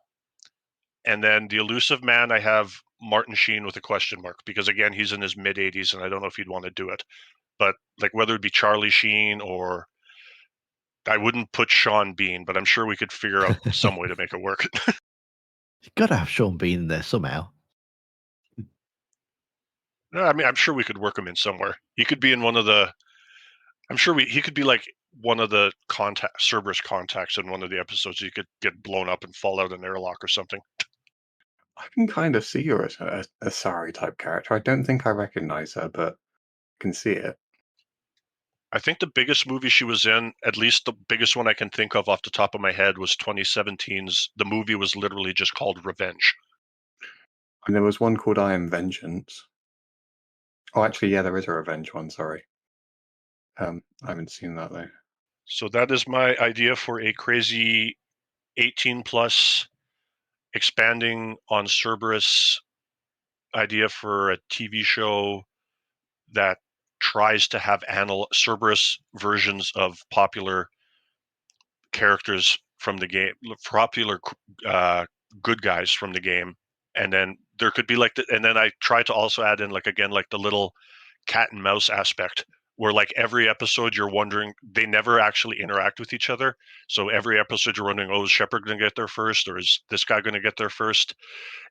And then the Elusive Man, I have Martin Sheen with a question mark, because again, he's in his mid-80s, and I don't know if he'd want to do it. But like whether it be Charlie Sheen or I wouldn't put Sean Bean, but I'm sure we could figure out some way to make it work. You've got to have Sean Bean in there somehow. I mean, I'm sure we could work him in somewhere. He could be in one of the. I'm sure he could be like one of the Cerberus contacts in one of the episodes. He could get blown up and fall out an airlock or something. I can kind of see you're a Asari type character. I don't think I recognize her, but I can see it. I think the biggest movie she was in, at least the biggest one I can think of off the top of my head, was 2017's. The movie was literally just called Revenge. And there was one called I Am Vengeance. Oh, actually, yeah, there is a Revenge one. Sorry. I haven't seen that though. So that is my idea for a crazy 18 plus expanding on Cerberus idea for a TV show that tries to have Cerberus versions of popular characters from the game, popular good guys from the game, and then there could be like and then I try to also add in like again like the little cat and mouse aspect where like every episode you're wondering, they never actually interact with each other, so every episode you're wondering, oh, is Shepard going to get there first, or is this guy going to get there first?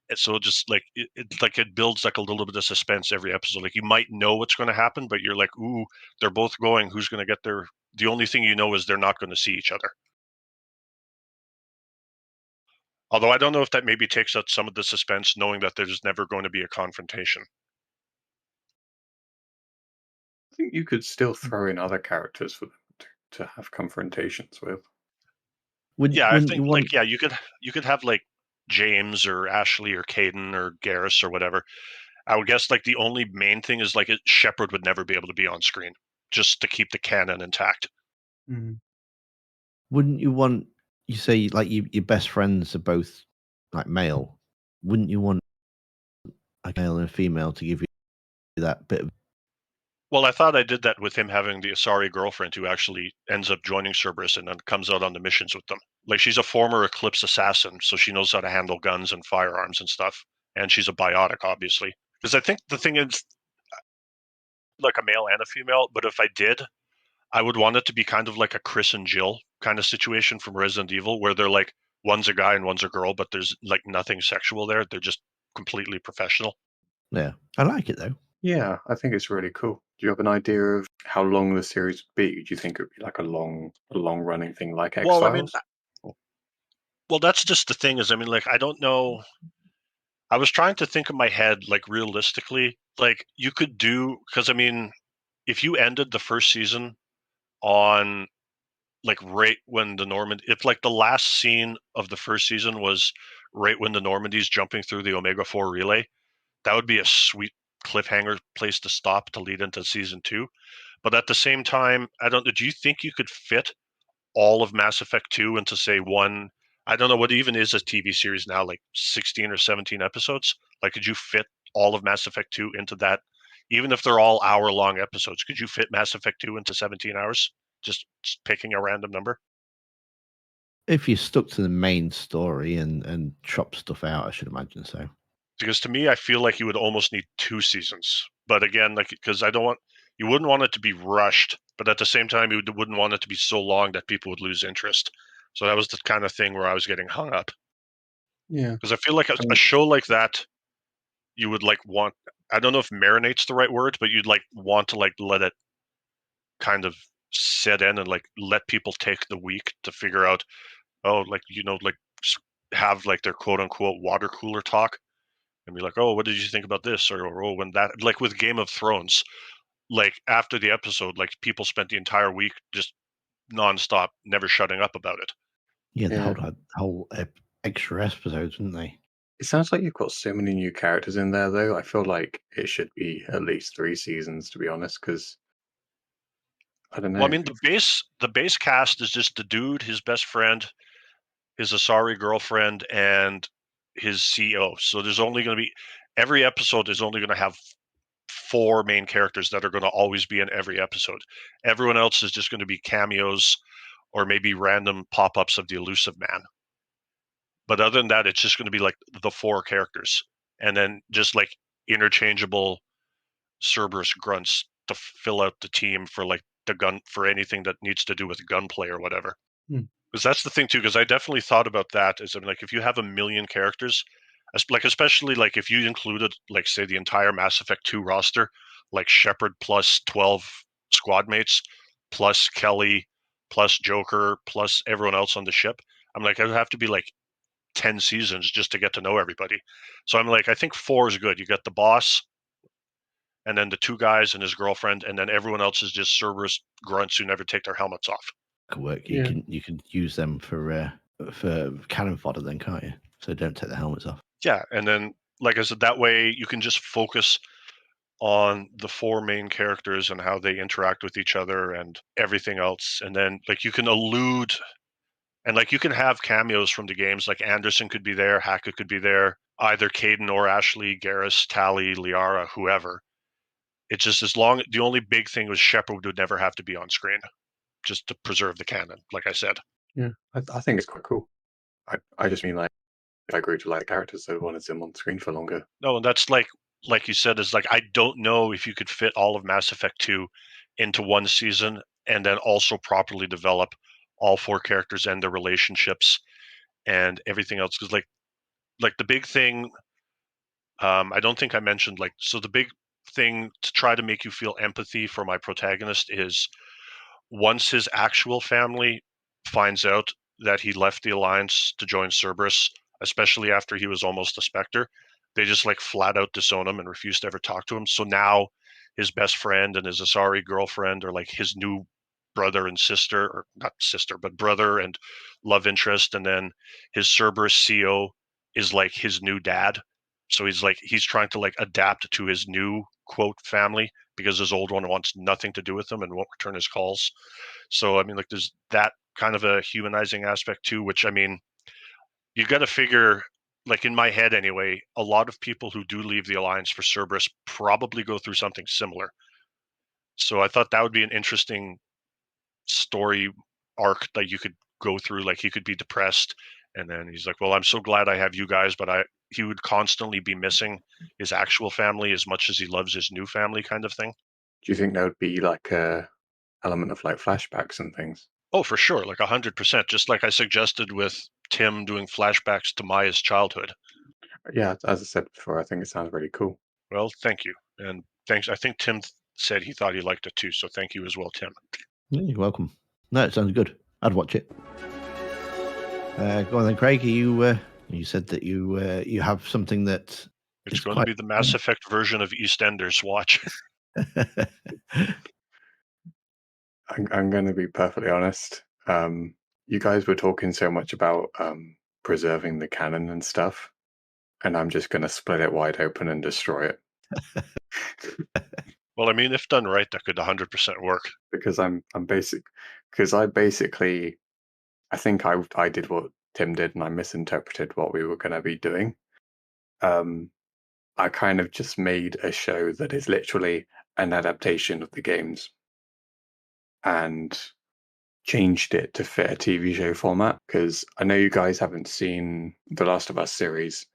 And so just like it builds like a little bit of suspense every episode. Like you might know what's going to happen, but you're like, ooh, they're both going, who's going to get there? The only thing you know is they're not going to see each other. Although I don't know if that maybe takes out some of the suspense, knowing that there's never going to be a confrontation. I think you could still throw in other characters for them to have confrontations with. I think you could have like James or Ashley or Caden or Garrus or whatever. I would guess like the only main thing is like Shepard would never be able to be on screen just to keep the canon intact. Mm. Wouldn't you want, you say like your best friends are both like male, wouldn't you want a male and a female to give you that bit of... Well, I thought I did that with him having the Asari girlfriend who actually ends up joining Cerberus and then comes out on the missions with them. Like she's a former Eclipse assassin, so she knows how to handle guns and firearms and stuff. And she's a biotic, obviously. Because I think the thing is, like a male and a female, but if I did, I would want it to be kind of like a Chris and Jill kind of situation from Resident Evil, where they're like, one's a guy and one's a girl, but there's like nothing sexual there. They're just completely professional. Yeah, I like it though. Yeah, I think it's really cool. Do you have an idea of how long the series would be? Do you think it would be like a long running thing like X-Files? Well, I mean, well, that's just the thing is, I mean, like, I don't know. I was trying to think in my head, like realistically, like you could do, because I mean, if you ended the first season on like right when if like the last scene of the first season was right when the Normandy's jumping through the Omega-4 relay, that would be a sweet cliffhanger place to stop to lead into season 2. But at the same time, I don't know, do you think you could fit all of Mass Effect 2 into say one, I don't know what even is a TV series now, like 16 or 17 episodes? Like could you fit all of Mass Effect 2 into that, even if they're all hour-long episodes, could you fit Mass Effect 2 into 17 hours? Just picking a random number? If you stuck to the main story and chop stuff out, I should imagine so. Because to me, I feel like you would almost need 2 seasons. But again, like, because you wouldn't want it to be rushed, but at the same time, you wouldn't want it to be so long that people would lose interest. So that was the kind of thing where I was getting hung up. Yeah. Because I feel like a show like that, you would like want, I don't know if marinate's the right word, but you'd like want to like let it kind of set in and like let people take the week to figure out, like have like their quote unquote water cooler talk and be like, oh, what did you think about this? Or oh, when that, like with Game of Thrones, like after the episode, like people spent the entire week just nonstop, never shutting up about it. Yeah, the Yeah. whole extra episodes, didn't they? It sounds like you've got so many new characters in there, though. I feel like it should be at least 3 seasons, to be honest, because I don't know. Well, I mean, the base cast is just the dude, his best friend, his Asari girlfriend, and his CEO. So there's only going to be, every episode is only going to have 4 main characters that are going to always be in every episode. Everyone else is just going to be cameos or maybe random pop-ups of the elusive man. But other than that, it's just going to be like the 4 characters, and then just like interchangeable Cerberus grunts to fill out the team for like the gun, for anything that needs to do with gunplay or whatever. Because that's the thing too. Because I definitely thought about that. Is, I mean, like if you have 1,000,000 characters, like especially like if you included like say the entire Mass Effect 2 roster, like Shepard plus 12 squad mates, plus Kelly, plus Joker, plus everyone else on the ship. I'm like, it would have to be like 10 seasons just to get to know everybody. So I'm like, I think 4 is good. You got the boss, and then the 2 guys and his girlfriend, and then everyone else is just Cerberus grunts who never take their helmets off. Could work. Yeah. You can use them for cannon fodder, then, can't you? So don't take the helmets off. Yeah, and then like I said, that way you can just focus on the 4 main characters and how they interact with each other and everything else. And then like you can allude and like you can have cameos from the games, like Anderson could be there, Hackett could be there, either Caden or Ashley, Garrus, Tally, Liara, whoever. It's just as long, the only big thing was Shepard would never have to be on screen, just to preserve the canon, like I said. Yeah, I think it's quite cool. I just mean like if I grew to like characters, I wanted them on screen for longer. No, and that's like you said, is like I don't know if you could fit all of Mass Effect 2 into one season and then also properly develop all 4 characters and their relationships and everything else. Because like the big thing, I don't think I mentioned, like, so the big thing to try to make you feel empathy for my protagonist is once his actual family finds out that he left the Alliance to join Cerberus, especially after he was almost a Spectre, they just like flat out disown him and refuse to ever talk to him. So now his best friend and his Asari girlfriend are like his new brother and sister, or not sister, but brother and love interest. And then his Cerberus CO is like his new dad. So he's trying to like adapt to his new quote family because his old one wants nothing to do with him and won't return his calls. So I mean, like there's that kind of a humanizing aspect too, which I mean, you got to figure, like in my head anyway, a lot of people who do leave the Alliance for Cerberus probably go through something similar. So I thought that would be an interesting story arc that you could go through. Like he could be depressed, and then he's like, "Well, I'm so glad I have you guys," but he would constantly be missing his actual family as much as he loves his new family, kind of thing. Do you think there would be like a element of like flashbacks and things? Oh, for sure, like 100%. Just like I suggested with Tim doing flashbacks to Maya's childhood. Yeah, as I said before, I think it sounds really cool. Well, thank you, and thanks. I think Tim said he thought he liked it too, so thank you as well, Tim. Yeah, you're welcome. No, it sounds good. I'd watch it. Go on then, Craig. You said that you have something that It's is going to be the Mass Effect version of EastEnders. Watch. I'm going to be perfectly honest. You guys were talking so much about preserving the canon and stuff, and I'm just going to split it wide open and destroy it. Well, I mean, if done right, that could 100% work. Because I think I did what Tim did, and I misinterpreted what we were going to be doing. I kind of just made a show that is literally an adaptation of the games and changed it to fit a TV show format. Because I know you guys haven't seen the Last of Us series,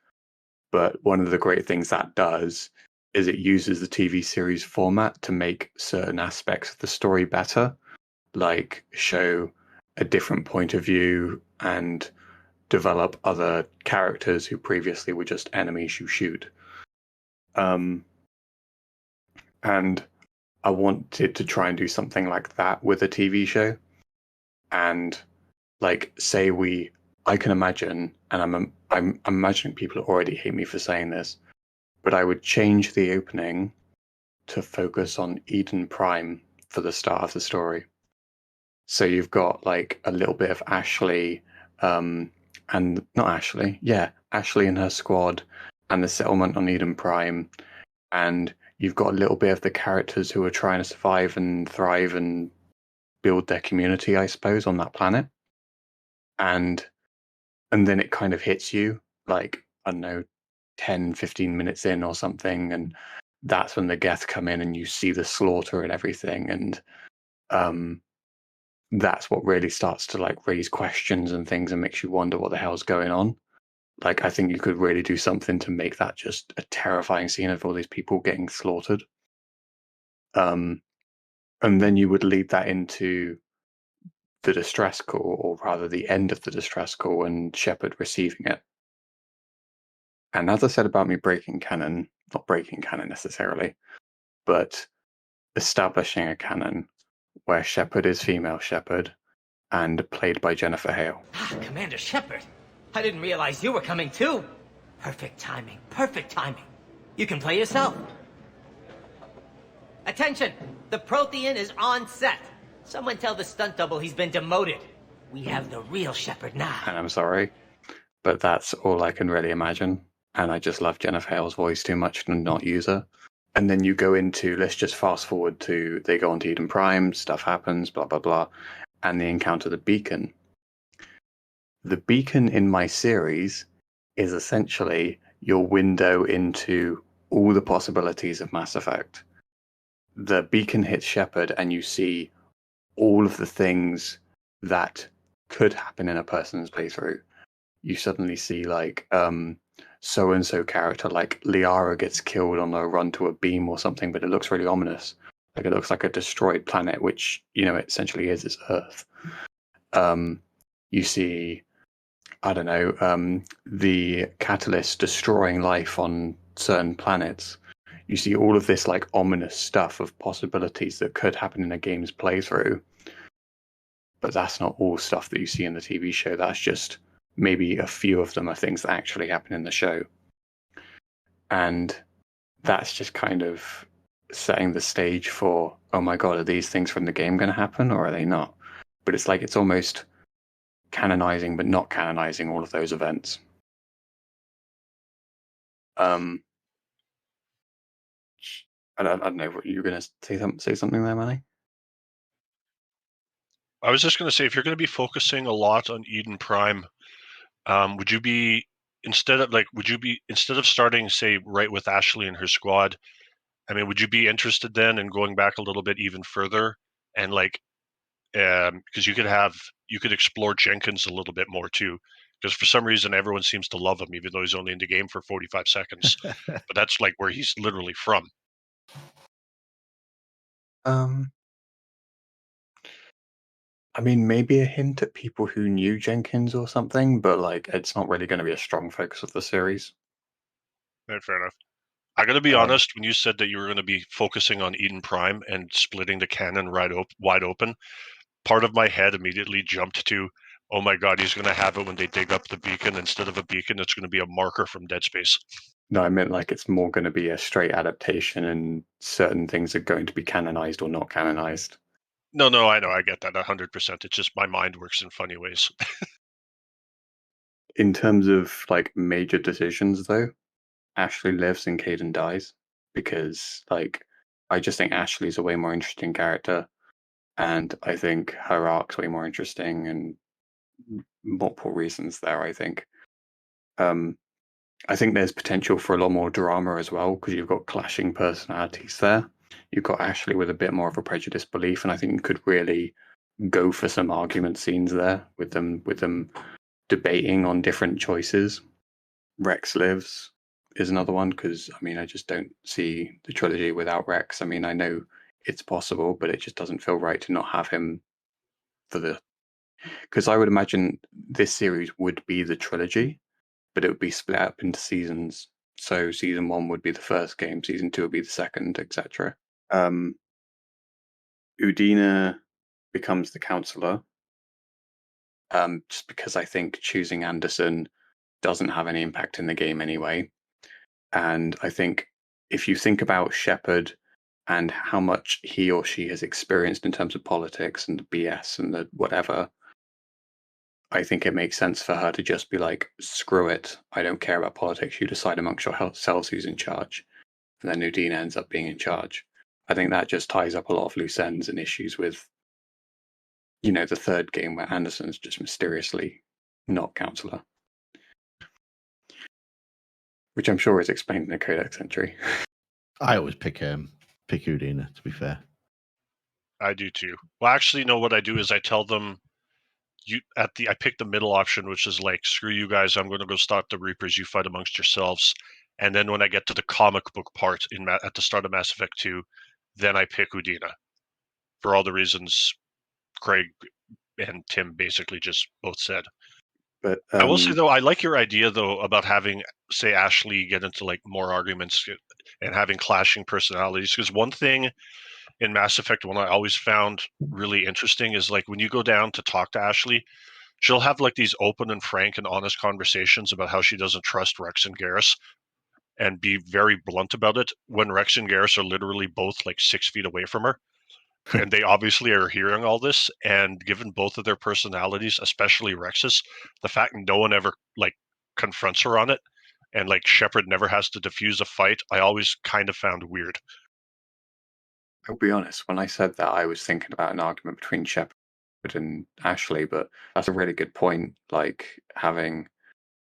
but one of the great things that does is it uses the TV series format to make certain aspects of the story better, like show a different point of view and develop other characters who previously were just enemies you shoot. And I wanted to try and do something like that with a TV show. And like, I can imagine, and I'm imagining people already hate me for saying this, but I would change the opening to focus on Eden Prime for the start of the story. So you've got like a little bit of Ashley, and not Ashley, yeah, Ashley and her squad, and the settlement on Eden Prime, and you've got a little bit of the characters who are trying to survive and thrive and build their community, I suppose, on that planet. And then it kind of hits you like, I don't know, 10, 15 minutes in or something, and that's when the Geth come in and you see the slaughter and everything, and that's what really starts to like raise questions and things and makes you wonder what the hell's going on. Like, I think you could really do something to make that just a terrifying scene of all these people getting slaughtered. And then you would lead that into the distress call, or rather the end of the distress call, and Shepard receiving it. And as I said about me breaking canon, not breaking canon necessarily, but establishing a canon where Shepard is female Shepard and played by Jennifer Hale. Commander Shepard, I didn't realize you were coming too. Perfect timing, perfect timing. You can play yourself. Attention, the Prothean is on set. Someone tell the stunt double he's been demoted. We have the real Shepard now. And I'm sorry, but that's all I can really imagine. And I just love Jennifer Hale's voice too much to not use her. And then you go into, let's just fast forward to, they go on to Eden Prime, stuff happens, blah, blah, blah, and they encounter the beacon. The beacon in my series is essentially your window into all the possibilities of Mass Effect. The beacon hits Shepard and you see all of the things that could happen in a person's playthrough. You suddenly see like so-and-so character, like Liara gets killed on a run to a beam or something, but it looks really ominous. Like it looks like a destroyed planet, which, you know, it essentially is Earth. You see, I don't know, the catalyst destroying life on certain planets. You see all of this like ominous stuff of possibilities that could happen in a game's playthrough. But that's not all stuff that you see in the TV show. That's just maybe a few of them are things that actually happen in the show. And that's just kind of setting the stage for, oh my God, are these things from the game going to happen or are they not? But it's like it's almost canonizing but not canonizing all of those events. I don't know what you were going to say something there, Manny? I was just going to say, if you're going to be focusing a lot on Eden Prime, would you be instead of starting, say, right with Ashley and her squad? I mean, would you be interested then in going back a little bit even further and like, because you could explore Jenkins a little bit more too, because for some reason everyone seems to love him, even though he's only in the game for 45 seconds. But that's like where he's literally from. I mean, maybe a hint at people who knew Jenkins or something, but like it's not really going to be a strong focus of the series. Right, fair enough. I got to be honest, when you said that you were going to be focusing on Eden Prime and splitting the canon wide open, part of my head immediately jumped to, oh my God, he's going to have it when they dig up the beacon. Instead of a beacon, it's going to be a marker from Dead Space. No, I meant like it's more going to be a straight adaptation and certain things are going to be canonized or not canonized. No, I know. I get that 100%. It's just my mind works in funny ways. In terms of like major decisions, though, Ashley lives and Caden dies because like I just think Ashley's a way more interesting character, and I think her arc's way more interesting, and multiple reasons there. I think. I think there's potential for a lot more drama as well, because you've got clashing personalities there. You've got Ashley with a bit more of a prejudiced belief, and I think you could really go for some argument scenes there with them debating on different choices. Rex Lives is another one, because I mean, I just don't see the trilogy without Rex. I mean, I know it's possible, but it just doesn't feel right to not have him for the. Because I would imagine this series would be the trilogy, but it would be split up into seasons. So season 1 would be the first game, season 2 would be the second, etc. Udina becomes the counselor, just because I think choosing Anderson doesn't have any impact in the game anyway. And I think if you think about Shepard and how much he or she has experienced in terms of politics and the BS and the whatever, I think it makes sense for her to just be like, screw it, I don't care about politics, you decide amongst yourselves who's in charge. And then Udina ends up being in charge. I think that just ties up a lot of loose ends and issues with, you know, the third game where Anderson's just mysteriously not counselor. Which I'm sure is explained in the Codex entry. I always pick Udina, to be fair. I do too. Well, actually, no. What I do is I tell them, I pick the middle option, which is like, screw you guys. I'm going to go stop the Reapers. You fight amongst yourselves. And then when I get to the comic book part at the start of Mass Effect 2, then I pick Udina for all the reasons Craig and Tim basically just both said. But I will say, though, I like your idea, though, about having, say, Ashley get into like more arguments and having clashing personalities. Because one thing in Mass Effect 1 I always found really interesting is like when you go down to talk to Ashley, she'll have like these open and frank and honest conversations about how she doesn't trust Rex and Garrus and be very blunt about it when Rex and Garrus are literally both like 6 feet away from her. And they obviously are hearing all this, and given both of their personalities, especially Rex's, the fact no one ever like confronts her on it, and like Shepard never has to defuse a fight, I always kind of found weird. I'll be honest, when I said that, I was thinking about an argument between Shepard and Ashley, but that's a really good point. Like having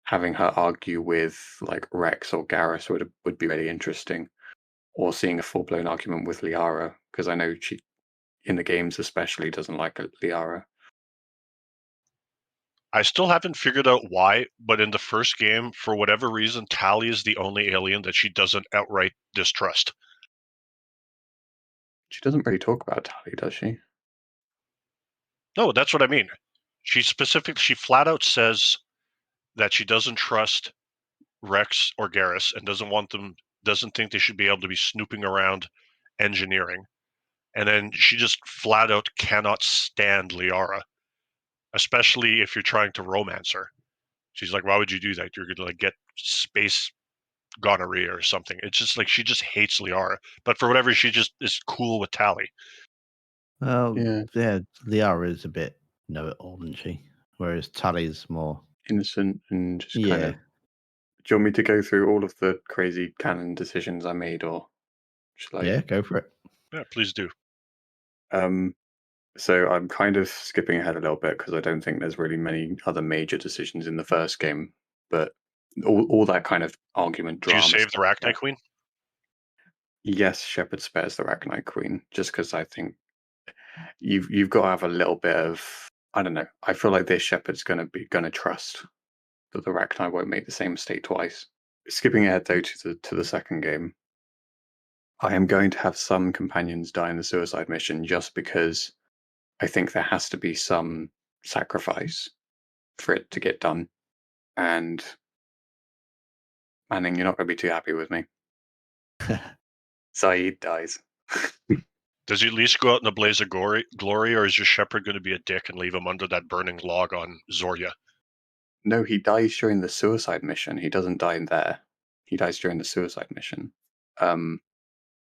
her argue with like Rex or Garrus would be really interesting, or seeing a full blown argument with Liara, because I know she in the games especially doesn't like Liara. I still haven't figured out why, but in the first game, for whatever reason, Tali is the only alien that she doesn't outright distrust. She doesn't really talk about Tali, does she? No, that's what I mean. She flat out says that she doesn't trust Rex or Garrus and doesn't think they should be able to be snooping around engineering. And then she just flat out cannot stand Liara, especially if you're trying to romance her. She's like, why would you do that? You're going to like get space gonorrhea or something. It's just like she just hates Liara, but for whatever, she just is cool with Tali. Well, Yeah. Liara is a bit know-it-all, isn't she? Whereas Tali's more innocent and just kind of. Do you want me to go through all of the crazy canon decisions I made, or should I? Yeah, go for it. Yeah, please do. So I'm kind of skipping ahead a little bit because I don't think there's really many other major decisions in the first game, but all that kind of argument Do you drama. save the Rachni Queen? Yes, Shepard spares the Rachni Queen, just because I think you've got to have a little bit of, I don't know. I feel like this Shepard's gonna trust that the Rachni won't make the same mistake twice. Skipping ahead though to the second game, I am going to have some companions die in the suicide mission just because I think there has to be some sacrifice for it to get done. And Manning, you're not going to be too happy with me. Saeed dies. Does he at least go out in a blaze of glory, or is your Shepard going to be a dick and leave him under that burning log on Zorya? No, he dies during the suicide mission. He doesn't die in there. He dies during the suicide mission.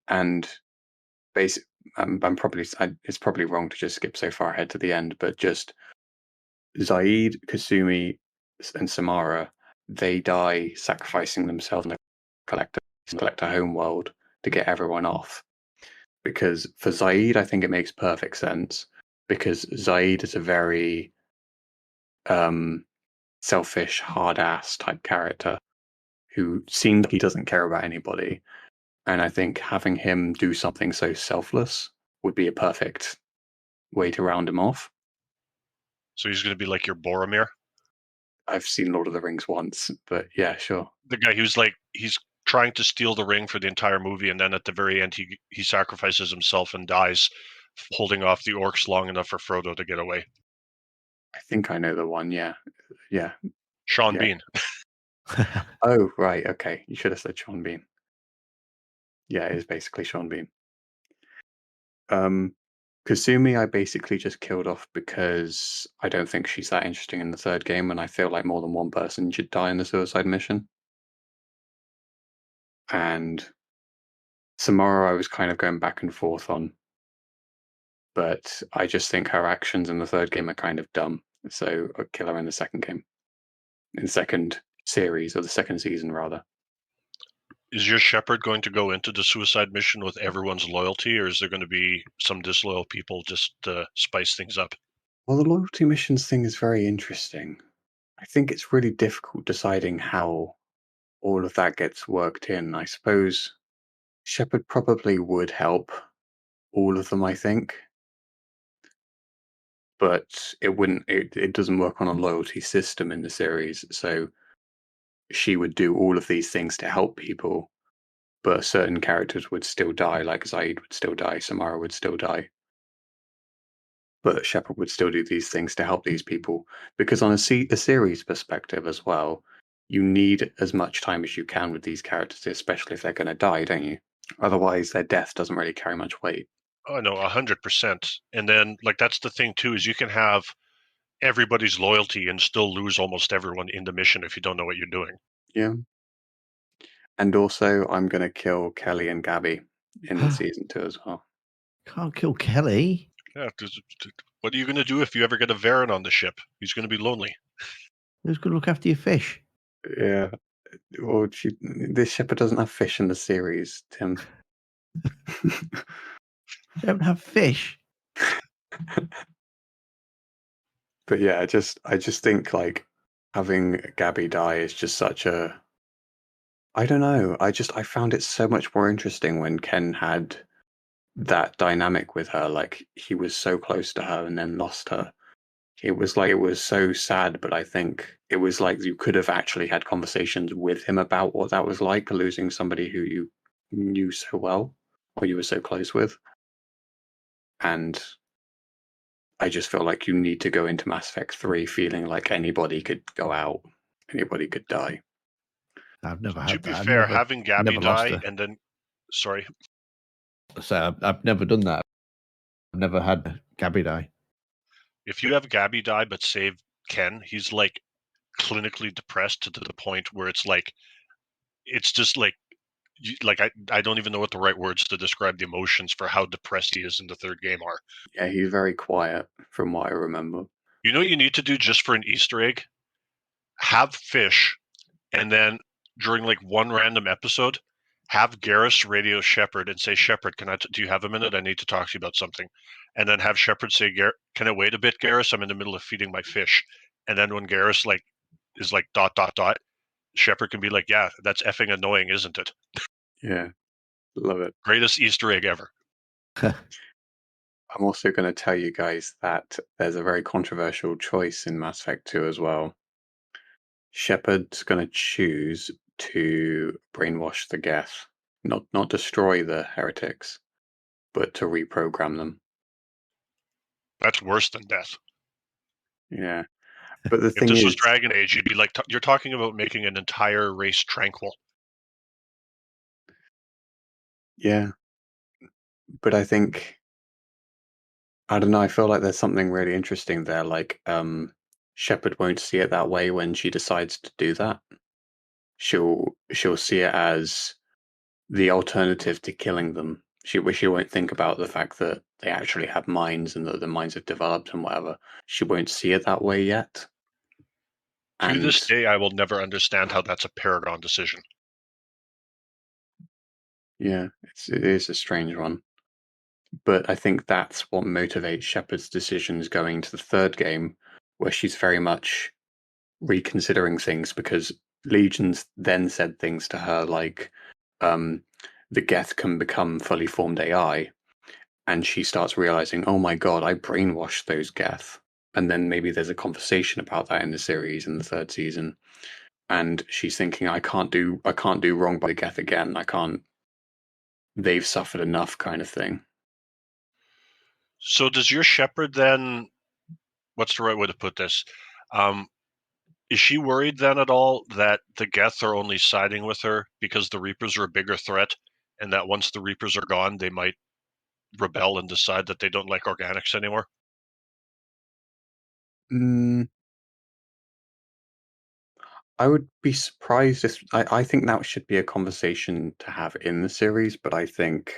And basically, it's probably wrong to just skip so far ahead to the end, but just Zaid, Kasumi, and Samara, they die sacrificing themselves in the collector homeworld to get everyone off. Because for Zaid, I think it makes perfect sense, because Zaid is a very selfish, hard-ass type character who seems like he doesn't care about anybody. And I think having him do something so selfless would be a perfect way to round him off. So he's going to be like your Boromir, I've seen Lord of the Rings once, but yeah, sure. the guy who's like he's trying to steal the ring for the entire movie, and then at the very end he sacrifices himself and dies, holding off the orcs long enough for Frodo to get away. I think I know the one. Yeah. Sean Yeah. Bean. Oh, right. Okay. You should have said Sean Bean. Yeah, it is basically Sean Bean. Kasumi, I basically just killed off because I don't think she's that interesting in the third game, and I feel like more than one person should die in the suicide mission. And Samara, I was kind of going back and forth on, but I just think her actions in the third game are kind of dumb. So I'll kill her in the second game, in the second series, or the second season, rather. Is your shepherd going to go into the suicide mission with everyone's loyalty, or is there going to be some disloyal people just to spice things up? Well, the loyalty missions thing is very interesting. I think it's really difficult deciding how all of that gets worked in. I suppose Shepard probably would help all of them, I think. But it doesn't work on a loyalty system in the series. So she would do all of these things to help people, but certain characters would still die, like Zaid would still die, Samara would still die. But Shepard would still do these things to help these people. Because on a series perspective as well, you need as much time as you can with these characters, especially if they're going to die, don't you? Otherwise, their death doesn't really carry much weight. Oh no, 100%. And then like that's the thing too, is you can have everybody's loyalty and still lose almost everyone in the mission if you don't know what you're doing. Yeah. And also, I'm going to kill Kelly and Gabby in season 2 as well. Can't kill Kelly. Yeah, what are you going to do if you ever get a Varen on the ship? He's going to be lonely. Who's going to look after your fish? Yeah. Well, this Shepard doesn't have fish in the series, Tim. Don't have fish. But yeah, I just think like having Gabby die is just such a, I don't know. I found it so much more interesting when Ken had that dynamic with her. Like he was so close to her and then lost her. It was so sad, but I think it was like you could have actually had conversations with him about what that was like, losing somebody who you knew so well or you were so close with. And I just feel like you need to go into Mass Effect 3 feeling like anybody could go out, anybody could die. I've never To had be that. fair, having Gabby never lost die her. and then, sorry, So I've never done that. I've never had Gabby die. if you have Gabby die but save Ken, he's like clinically depressed to the point where it's like, it's just like I don't even know what the right words to describe the emotions for how depressed he is in the third game are. Yeah, he's very quiet from what I remember. You know what you need to do just for an Easter egg? Have fish, and then during like one random episode, have Garrus radio Shepard and say, Shepard, do you have a minute? I need to talk to you about something. And then have Shepard say, can I wait a bit, Garrus? I'm in the middle of feeding my fish. And then when Garrus is like ... Shepard can be like, yeah, that's effing annoying, isn't it? Yeah, love it. Greatest Easter egg ever. I'm also going to tell you guys that there's a very controversial choice in Mass Effect 2 as well. Shepard's going to choose to brainwash the Geth, not destroy the heretics, but to reprogram them. That's worse than death. Yeah, but the If thing this is, was Dragon Age, you'd be like, you're talking about making an entire race tranquil. yeah, but I think, I don't know, I feel like there's something really interesting there. Like, Shepard won't see it that way when she decides to do that. She'll see it as the alternative to killing them. She won't think about the fact that they actually have minds and that the minds have developed and whatever. She won't see it that way yet. To this And day, I will never understand how that's a Paragon decision. yeah, it is a strange one. But I think that's what motivates Shepard's decisions going to the third game, where she's very much reconsidering things because Legions then said things to her like, the Geth can become fully formed AI, and she starts realizing, oh my god, I brainwashed those Geth. And then maybe there's a conversation about that in the series in the third season, and she's thinking, I can't do wrong by the Geth again. I can't. They've suffered enough, kind of thing. So does your shepherd then? What's the right way to put this? Is she worried then at all that the Geth are only siding with her because the Reapers are a bigger threat, and that once the Reapers are gone, they might rebel and decide that they don't like organics anymore? I would be surprised if I think that should be a conversation to have in the series, but I think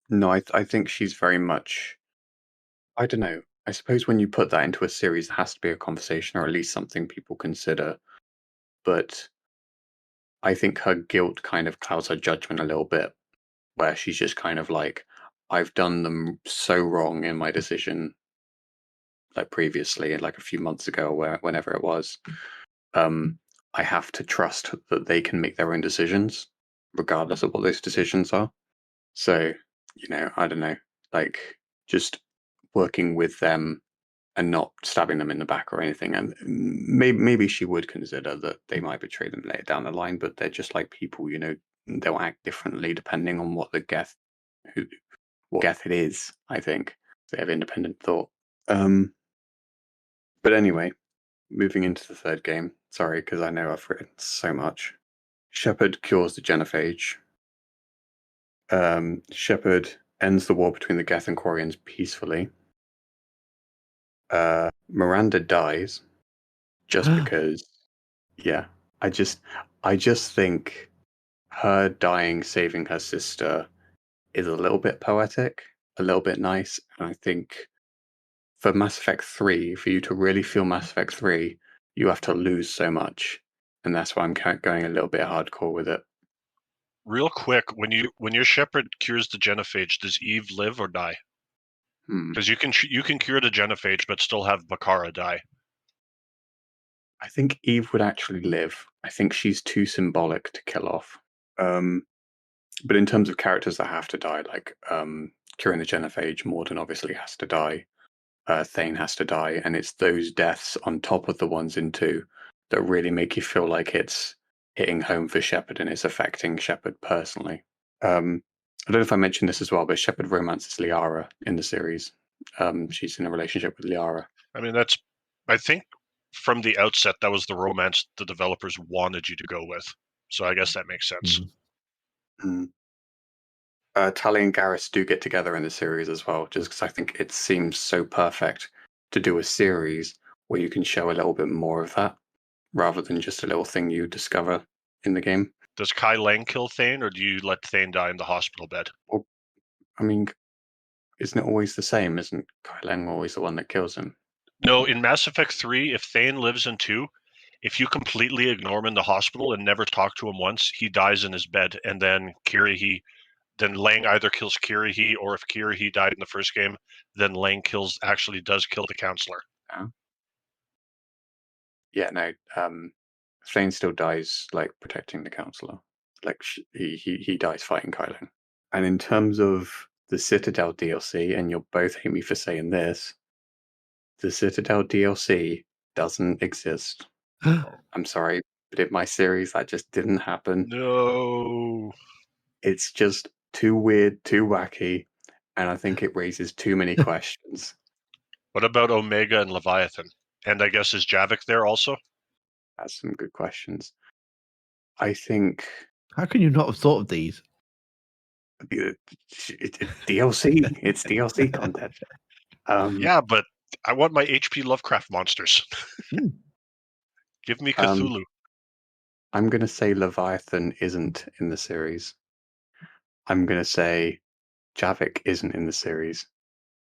no, I think she's very much. I don't know. I suppose when you put that into a series, it has to be a conversation or at least something people consider. But I think her guilt kind of clouds her judgment a little bit, where she's just kind of like, I've done them so wrong in my decision, like previously, like a few months ago, whenever it was. I have to trust that they can make their own decisions, regardless of what those decisions are. So, I don't know, like just working with them and not stabbing them in the back or anything. And maybe she would consider that they might betray them later down the line, but they're just like people, they'll act differently depending on what what Geth it is. I think they have independent thought. But anyway, moving into the third game. Sorry, because I know I've written so much. Shepard cures the genophage. Shepard ends the war between the Geth and Quarians peacefully. Miranda dies just because. Yeah, I just think her dying, saving her sister, is a little bit poetic, a little bit nice, and I think for Mass Effect 3, for you to really feel Mass Effect 3, you have to lose so much, and that's why I'm going a little bit hardcore with it. Real quick, when your shepherd cures the genophage, does Eve live or die? Because you can cure the genophage but still have Bakara die. I think Eve would actually live. I think she's too symbolic to kill off. But in terms of characters that have to die, like curing the genophage, Morden obviously has to die. Thane has to die, and it's those deaths on top of the ones in 2 that really make you feel like it's hitting home for Shepard and it's affecting Shepard personally. I don't know if I mentioned this as well, but Shepard romances Liara in the series. She's in a relationship with Liara. I mean, I think from the outset, that was the romance the developers wanted you to go with. So I guess that makes sense. Tali and Garrus do get together in the series as well, just because I think it seems so perfect to do a series where you can show a little bit more of that, rather than just a little thing you discover in the game. Does Kai Lang kill Thane, or do you let Thane die in the hospital bed? Well, I mean, isn't it always the same? Isn't Kai Lang always the one that kills him? No, in Mass Effect 3, if Thane lives in 2, if you completely ignore him in the hospital and never talk to him once, he dies in his bed, and then then Lang either kills Kirihee, or if Kirihee died in the first game, then Lang actually does kill the counselor. Yeah, no. Thane still dies like protecting the counselor. Like he dies fighting Kai Lang. And in terms of the Citadel DLC, and you'll both hate me for saying this, the Citadel DLC doesn't exist. I'm sorry, but in my series that just didn't happen. No. It's just too weird, too wacky, and I think it raises too many questions. What about Omega and Leviathan? And I guess is Javik there also? That's some good questions. I think. How can you not have thought of these? DLC. It's DLC content. Yeah, but I want my HP Lovecraft monsters. Give me Cthulhu. I'm going to say Leviathan isn't in the series. I'm going to say Javik isn't in the series.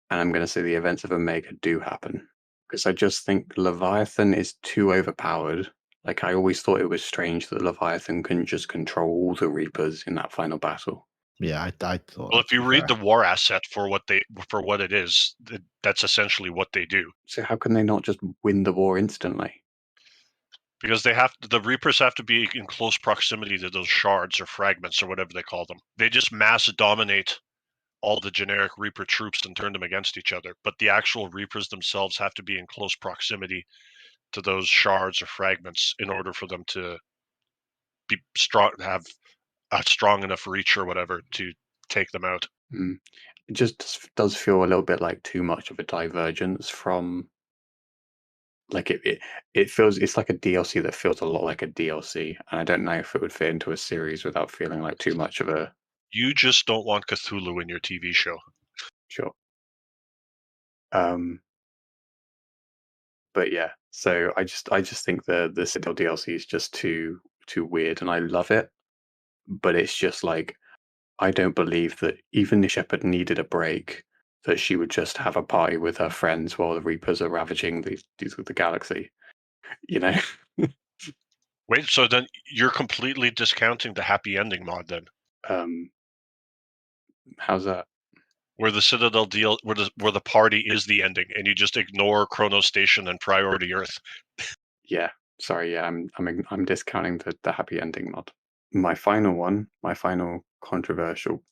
And I'm going to say the events of Omega do happen. Because I just think Leviathan is too overpowered. Like, I always thought it was strange that Leviathan couldn't just control all the Reapers in that final battle. Yeah, I thought. Well, if you read the war asset for what it is, that's essentially what they do. So how can they not just win the war instantly? Because the Reapers have to be in close proximity to those shards or fragments or whatever they call them. They just mass dominate all the generic Reaper troops and turn them against each other. But the actual Reapers themselves have to be in close proximity to those shards or fragments in order for them to be strong, have a strong enough reach or whatever to take them out. It just does feel a little bit like too much of a divergence from, like, it feels, it's like a DLC that feels a lot like a DLC, and I don't know if it would fit into a series without feeling like too much of a... You just don't want Cthulhu in your TV show. Sure. But yeah, so I just think the Citadel DLC is just too weird, and I love it, but it's just like, I don't believe that even if Shepard needed a break, that she would just have a party with her friends while the Reapers are ravaging the galaxy. You know? Wait, so then you're completely discounting the happy ending mod then? How's that? Where the Citadel deal, where the party is the ending, and you just ignore Chronos Station and Priority Earth. Yeah, sorry. Yeah, I'm discounting the happy ending mod. My final controversial.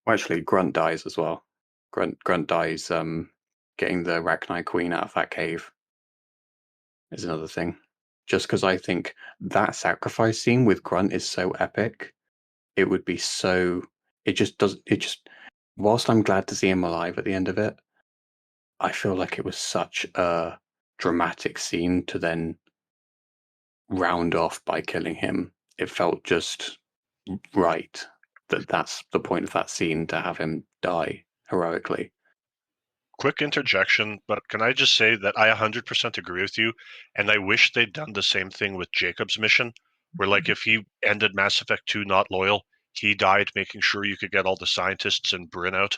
Well, actually, Grunt dies as well. Grunt dies. Getting the Rachni Queen out of that cave is another thing. Just because I think that sacrifice scene with Grunt is so epic, it would be so. It just does. It just. Whilst I'm glad to see him alive at the end of it, I feel like it was such a dramatic scene to then round off by killing him. It felt just right that's the point of that scene, to have him die heroically. Quick interjection, but can I just say that I 100% agree with you, and I wish they'd done the same thing with Jacob's mission, where like if he ended Mass Effect 2 not loyal, he died making sure you could get all the scientists and Bryn out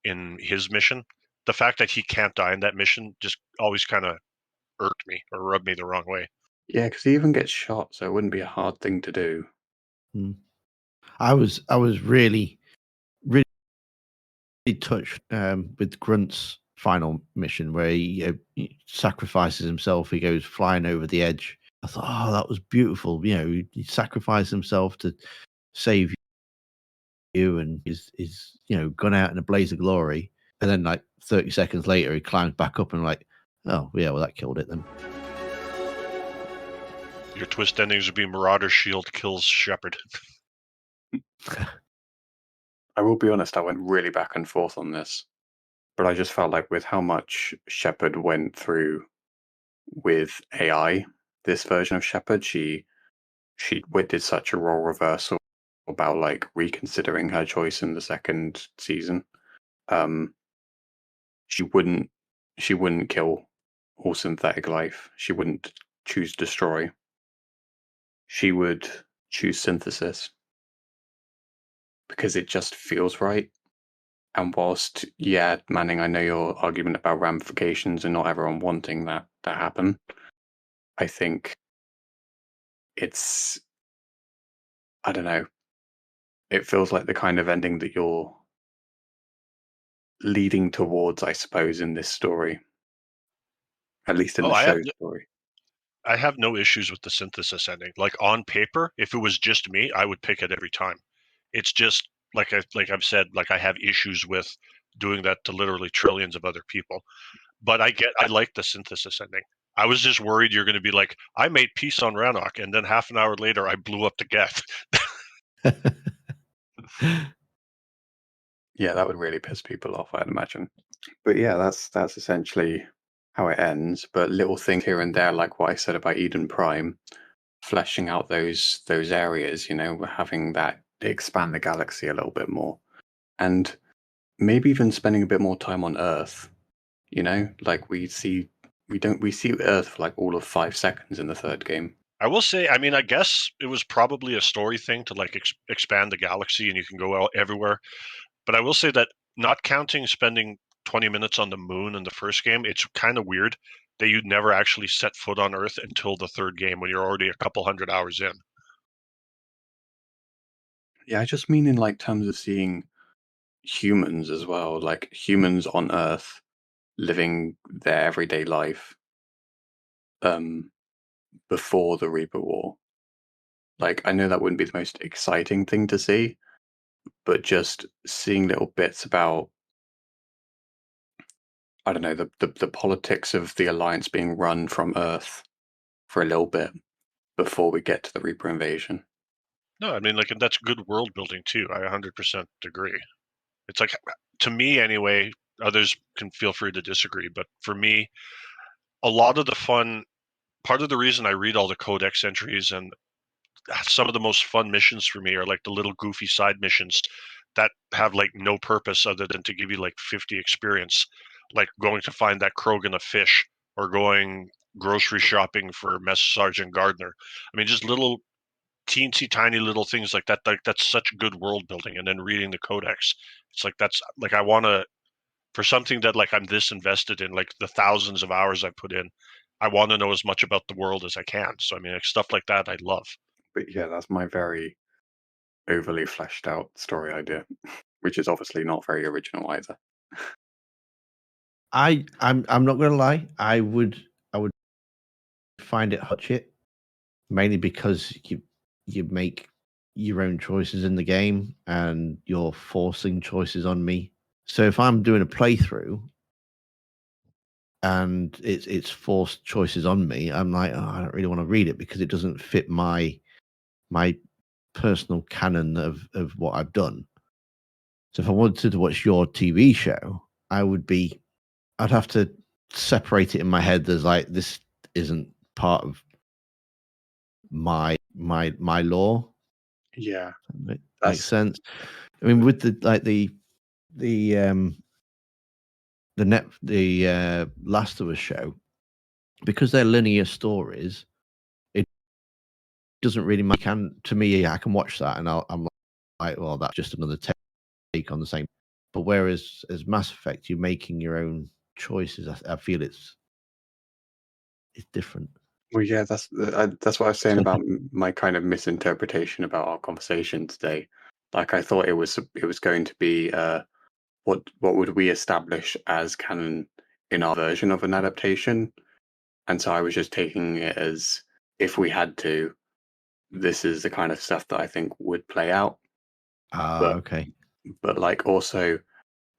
in his mission. The fact that he can't die in that mission just always kind of irked me or rubbed me the wrong way. Yeah, because he even gets shot, so it wouldn't be a hard thing to do. I was really touched with Grunt's final mission, where he sacrifices himself. He goes flying over the edge. I thought, oh, that was beautiful. You know, he sacrificed himself to save you, and is gone out in a blaze of glory. And then, like 30 seconds later, he climbs back up and like, oh yeah, well that killed it then. Your twist endings would be Marauder Shield kills Shepard. I will be honest, I went really back and forth on this, but I just felt like with how much Shepard went through with AI, this version of Shepard, she did such a role reversal about like reconsidering her choice in the second season. She wouldn't kill all synthetic life. She wouldn't choose destroy. She would choose synthesis because it just feels right. And whilst, yeah, Manning, I know your argument about ramifications and not everyone wanting that to happen, I think it's, I don't know, it feels like the kind of ending that you're leading towards, I suppose, in this story. At least in the show story. I have no issues with the synthesis ending. Like on paper, if it was just me, I would pick it every time. It's just like I've said, like I have issues with doing that to literally trillions of other people. But I like the synthesis ending. I was just worried you're going to be like, I made peace on Rannoch, and then half an hour later, I blew up the Geth. Yeah, that would really piss people off, I'd imagine. But yeah, that's essentially how it ends. But little things here and there, like what I said about Eden Prime, fleshing out those areas, having that expand the galaxy a little bit more, and maybe even spending a bit more time on Earth. Like we see Earth for like all of 5 seconds in the third game. I will say, I mean, I guess it was probably a story thing to like expand the galaxy and you can go out everywhere. But I will say that not counting spending 20 minutes on the moon in the first game, it's kind of weird that you'd never actually set foot on Earth until the third game when you're already a couple hundred hours in. Yeah, I just mean in like terms of seeing humans as well, like humans on Earth living their everyday life. before the Reaper War. Like, I know that wouldn't be the most exciting thing to see, but just seeing little bits about, I don't know, the politics of the Alliance being run from Earth for a little bit before we get to the Reaper invasion. No, I mean, like, and that's good world building too. I 100% agree. It's like, to me anyway, others can feel free to disagree, but for me, a lot of the fun, part of the reason I read all the codex entries and some of the most fun missions for me are like the little goofy side missions that have like no purpose other than to give you like 50 experience, like going to find that Krogan a fish or going grocery shopping for Mess Sergeant Gardner. I mean, just little teensy tiny little things like that. Like that's such good world building. And then reading the codex, it's like that's like I want to, for something that like I'm this invested in, like the thousands of hours I put in, I want to know as much about the world as I can. So I mean, like stuff like that I love. But yeah, that's my very overly fleshed out story idea, which is obviously not very original either. I'm not gonna lie. I would find it hutchit, mainly because you make your own choices in the game and you're forcing choices on me. So if I'm doing a playthrough and it's forced choices on me, I'm like, oh, I don't really want to read it because it doesn't fit my personal canon of what I've done. So if I wanted to watch your TV show, I'd have to separate it in my head as like this isn't part of my law. Yeah, Makes sense. I mean, with the Last of Us show, because they're linear stories, it doesn't really make to me. I can watch that and I'm like, well, that's just another take on the same. But whereas as Mass Effect, you're making your own choices. I feel it's different. well, yeah, that's what I was saying about my kind of misinterpretation about our conversation today. Like, I thought it was going to be what would we establish as canon in our version of an adaptation, and so I was just taking it as if we had to, this is the kind of stuff that I think would play out. But Okay. but like also,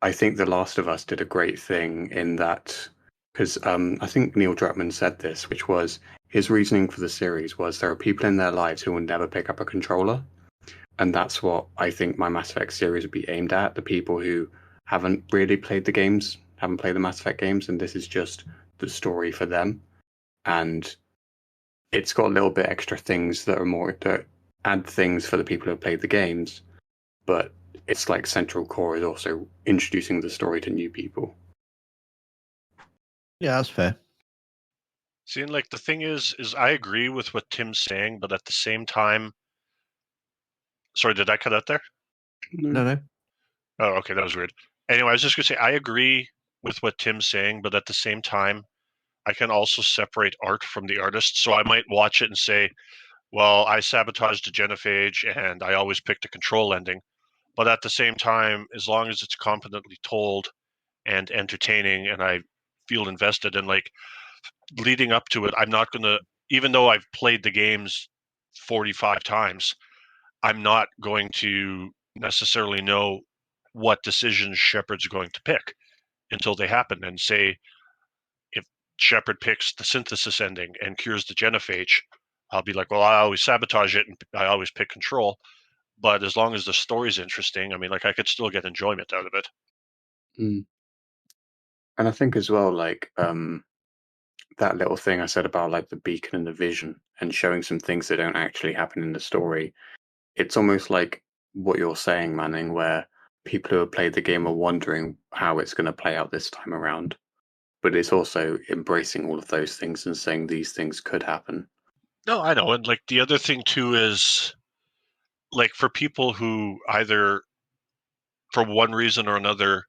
I think The Last of Us did a great thing in that, because I think Neil Druckmann said this, which was his reasoning for the series was there are people in their lives who will never pick up a controller, and that's what I think my Mass Effect series would be aimed at, the people who haven't really played the games, haven't played the Mass Effect games, and this is just the story for them. And it's got a little bit extra things that are more that add things for the people who have played the games, but its like central core is also introducing the story to new people. Yeah, that's fair. See, and like the thing is I agree with what Tim's saying, but at the same time, sorry, did I cut out there? No. Oh, okay, that was weird. Anyway, I was just gonna say I agree with what Tim's saying, but at the same time, I can also separate art from the artist. So I might watch it and say, well, I sabotaged the genophage and I always pick the control ending. But at the same time, as long as it's competently told and entertaining and I feel invested and like leading up to it, I'm not going to, even though I've played the games 45 times, I'm not going to necessarily know what decisions Shepard's going to pick until they happen. And say, if Shepard picks the synthesis ending and cures the genophage, I'll be like, well, I always sabotage it and I always pick control. But as long as the story's interesting, I mean, like I could still get enjoyment out of it. Mm. And I think as well, like that little thing I said about like the beacon and the vision and showing some things that don't actually happen in the story. It's almost like what you're saying, Manning, where people who have played the game are wondering how it's going to play out this time around. But it's also embracing all of those things and saying these things could happen. No, I know. And like the other thing too is like for people who either for one reason or another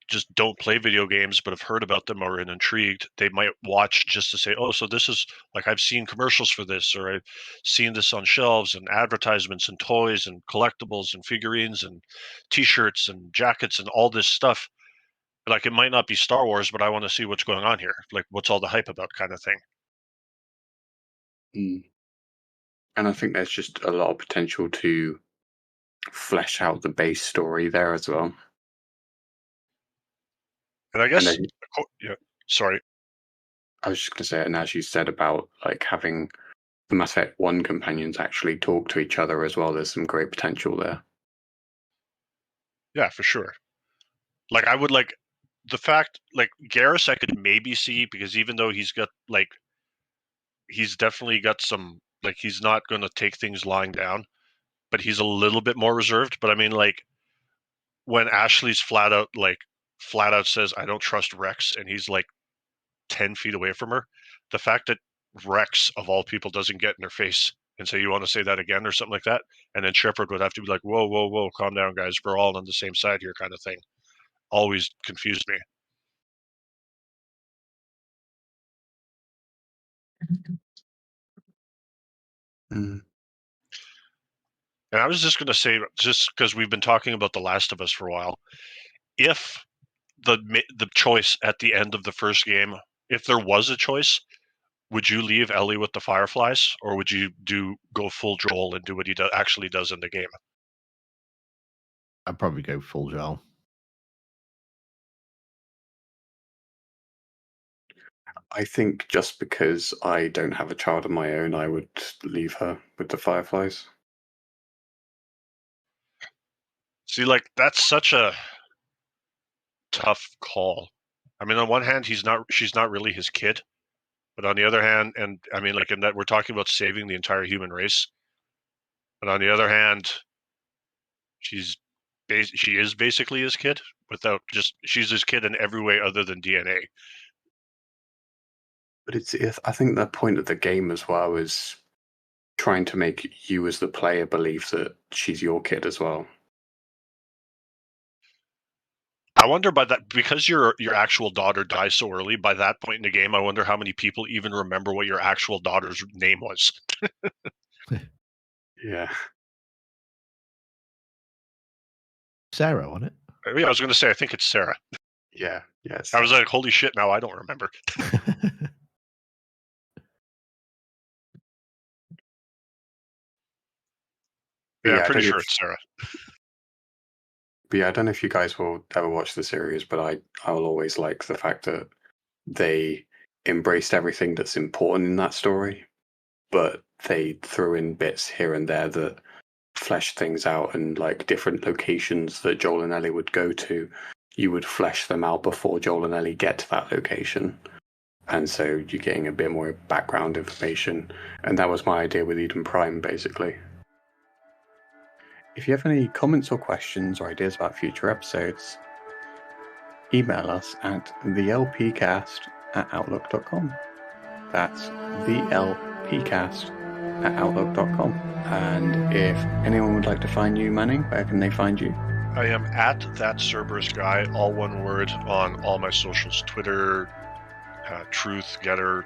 just don't play video games but have heard about them or are intrigued, they might watch just to say, oh, so this is like I've seen commercials for this, or I've seen this on shelves and advertisements and toys and collectibles and figurines and t-shirts and jackets and all this stuff. Like it might not be Star Wars, but I want to see what's going on here. Like what's all the hype about kind of thing. Mm. And I think there's just a lot of potential to flesh out the base story there as well. And I guess, And yeah, sorry. I was just going to say, and as you said about like having the Mass Effect 1 companions actually talk to each other as well, there's some great potential there. Yeah, for sure. Like, I would like the fact, like, Garrus I could maybe see, because even though he's got, like, he's definitely got some, like, he's not going to take things lying down, but he's a little bit more reserved. But I mean, like, when Ashley's flat out says, I don't trust Rex, and he's like 10 feet away from her, the fact that Rex, of all people, doesn't get in her face and say, you want to say that again or something like that, and then Shepard would have to be like, whoa, whoa, whoa, calm down, guys, we're all on the same side here, kind of thing, always confused me. Mm. And I was just going to say, just because we've been talking about The Last of Us for a while, if the choice at the end of the first game, if there was a choice, would you leave Ellie with the Fireflies, or would you go full Joel and do what he actually does in the game? I'd probably go full Joel. I think just because I don't have a child of my own, I would leave her with the Fireflies. See, like, that's such a tough call. I mean, on one hand, she's not really his kid, but on the other hand, and I mean, like, in that we're talking about saving the entire human race, but on the other hand, she is basically his kid, without just, she's his kid in every way other than DNA. But I think the point of the game as well is trying to make you as the player believe that she's your kid as well. I wonder, by that, because your actual daughter dies so early, by that point in the game, I wonder how many people even remember what your actual daughter's name was. Yeah. Sarah, wasn't it? Yeah, I was going to say, I think it's Sarah. Yeah. Yes. I was like, holy shit, now I don't remember. Yeah, I'm pretty sure it's Sarah. But yeah, I don't know if you guys will ever watch the series, but I will always like the fact that they embraced everything that's important in that story, but they threw in bits here and there that flesh things out, and like different locations that Joel and Ellie would go to, you would flesh them out before Joel and Ellie get to that location. And so you're getting a bit more background information. And that was my idea with Eden Prime, basically. If you have any comments or questions or ideas about future episodes, email us at thelpcast@outlook.com. That's thelpcast@outlook.com. And if anyone would like to find you, Manning, where can they find you? I am at that Cerberus guy, all one word, on all my socials: Twitter, Truth, Getter,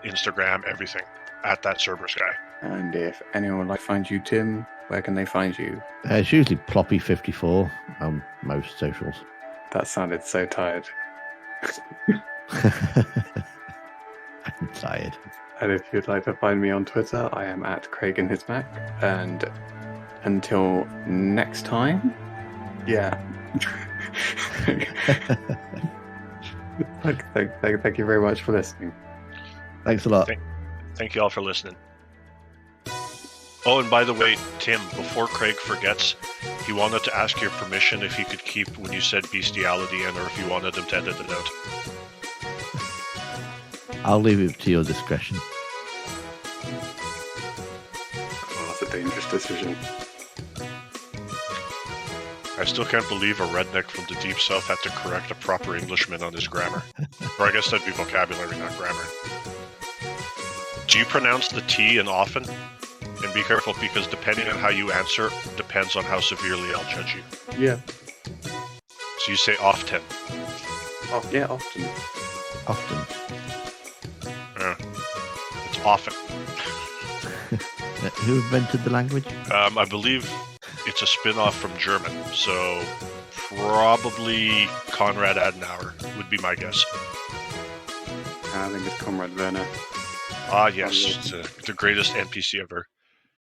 Instagram, everything. At that Cerberus guy. And if anyone would like to find you, Tim, where can they find you? It's usually Ploppy54 on most socials. That sounded so tired. I'm tired. And if you'd like to find me on Twitter, I am at Kraig and his Mac. And until next time, yeah. Thank you very much for listening. Thanks a lot. Thank you all for listening. Oh, and by the way, Tim, before Craig forgets, he wanted to ask your permission if he could keep when you said bestiality in, or if you wanted him to edit it out. I'll leave it to your discretion. Oh, that's a dangerous decision. I still can't believe a redneck from the Deep South had to correct a proper Englishman on his grammar. Or I guess that'd be vocabulary, not grammar. Do you pronounce the T in often? And be careful, because depending on how you answer, depends on how severely I'll judge you. Yeah. So you say often. Oh, yeah, often. Often. It's often. Who invented the language? I believe it's a spin-off from German, so probably Konrad Adenauer would be my guess. I think it's Comrade Werner. Ah, yes, the greatest NPC ever.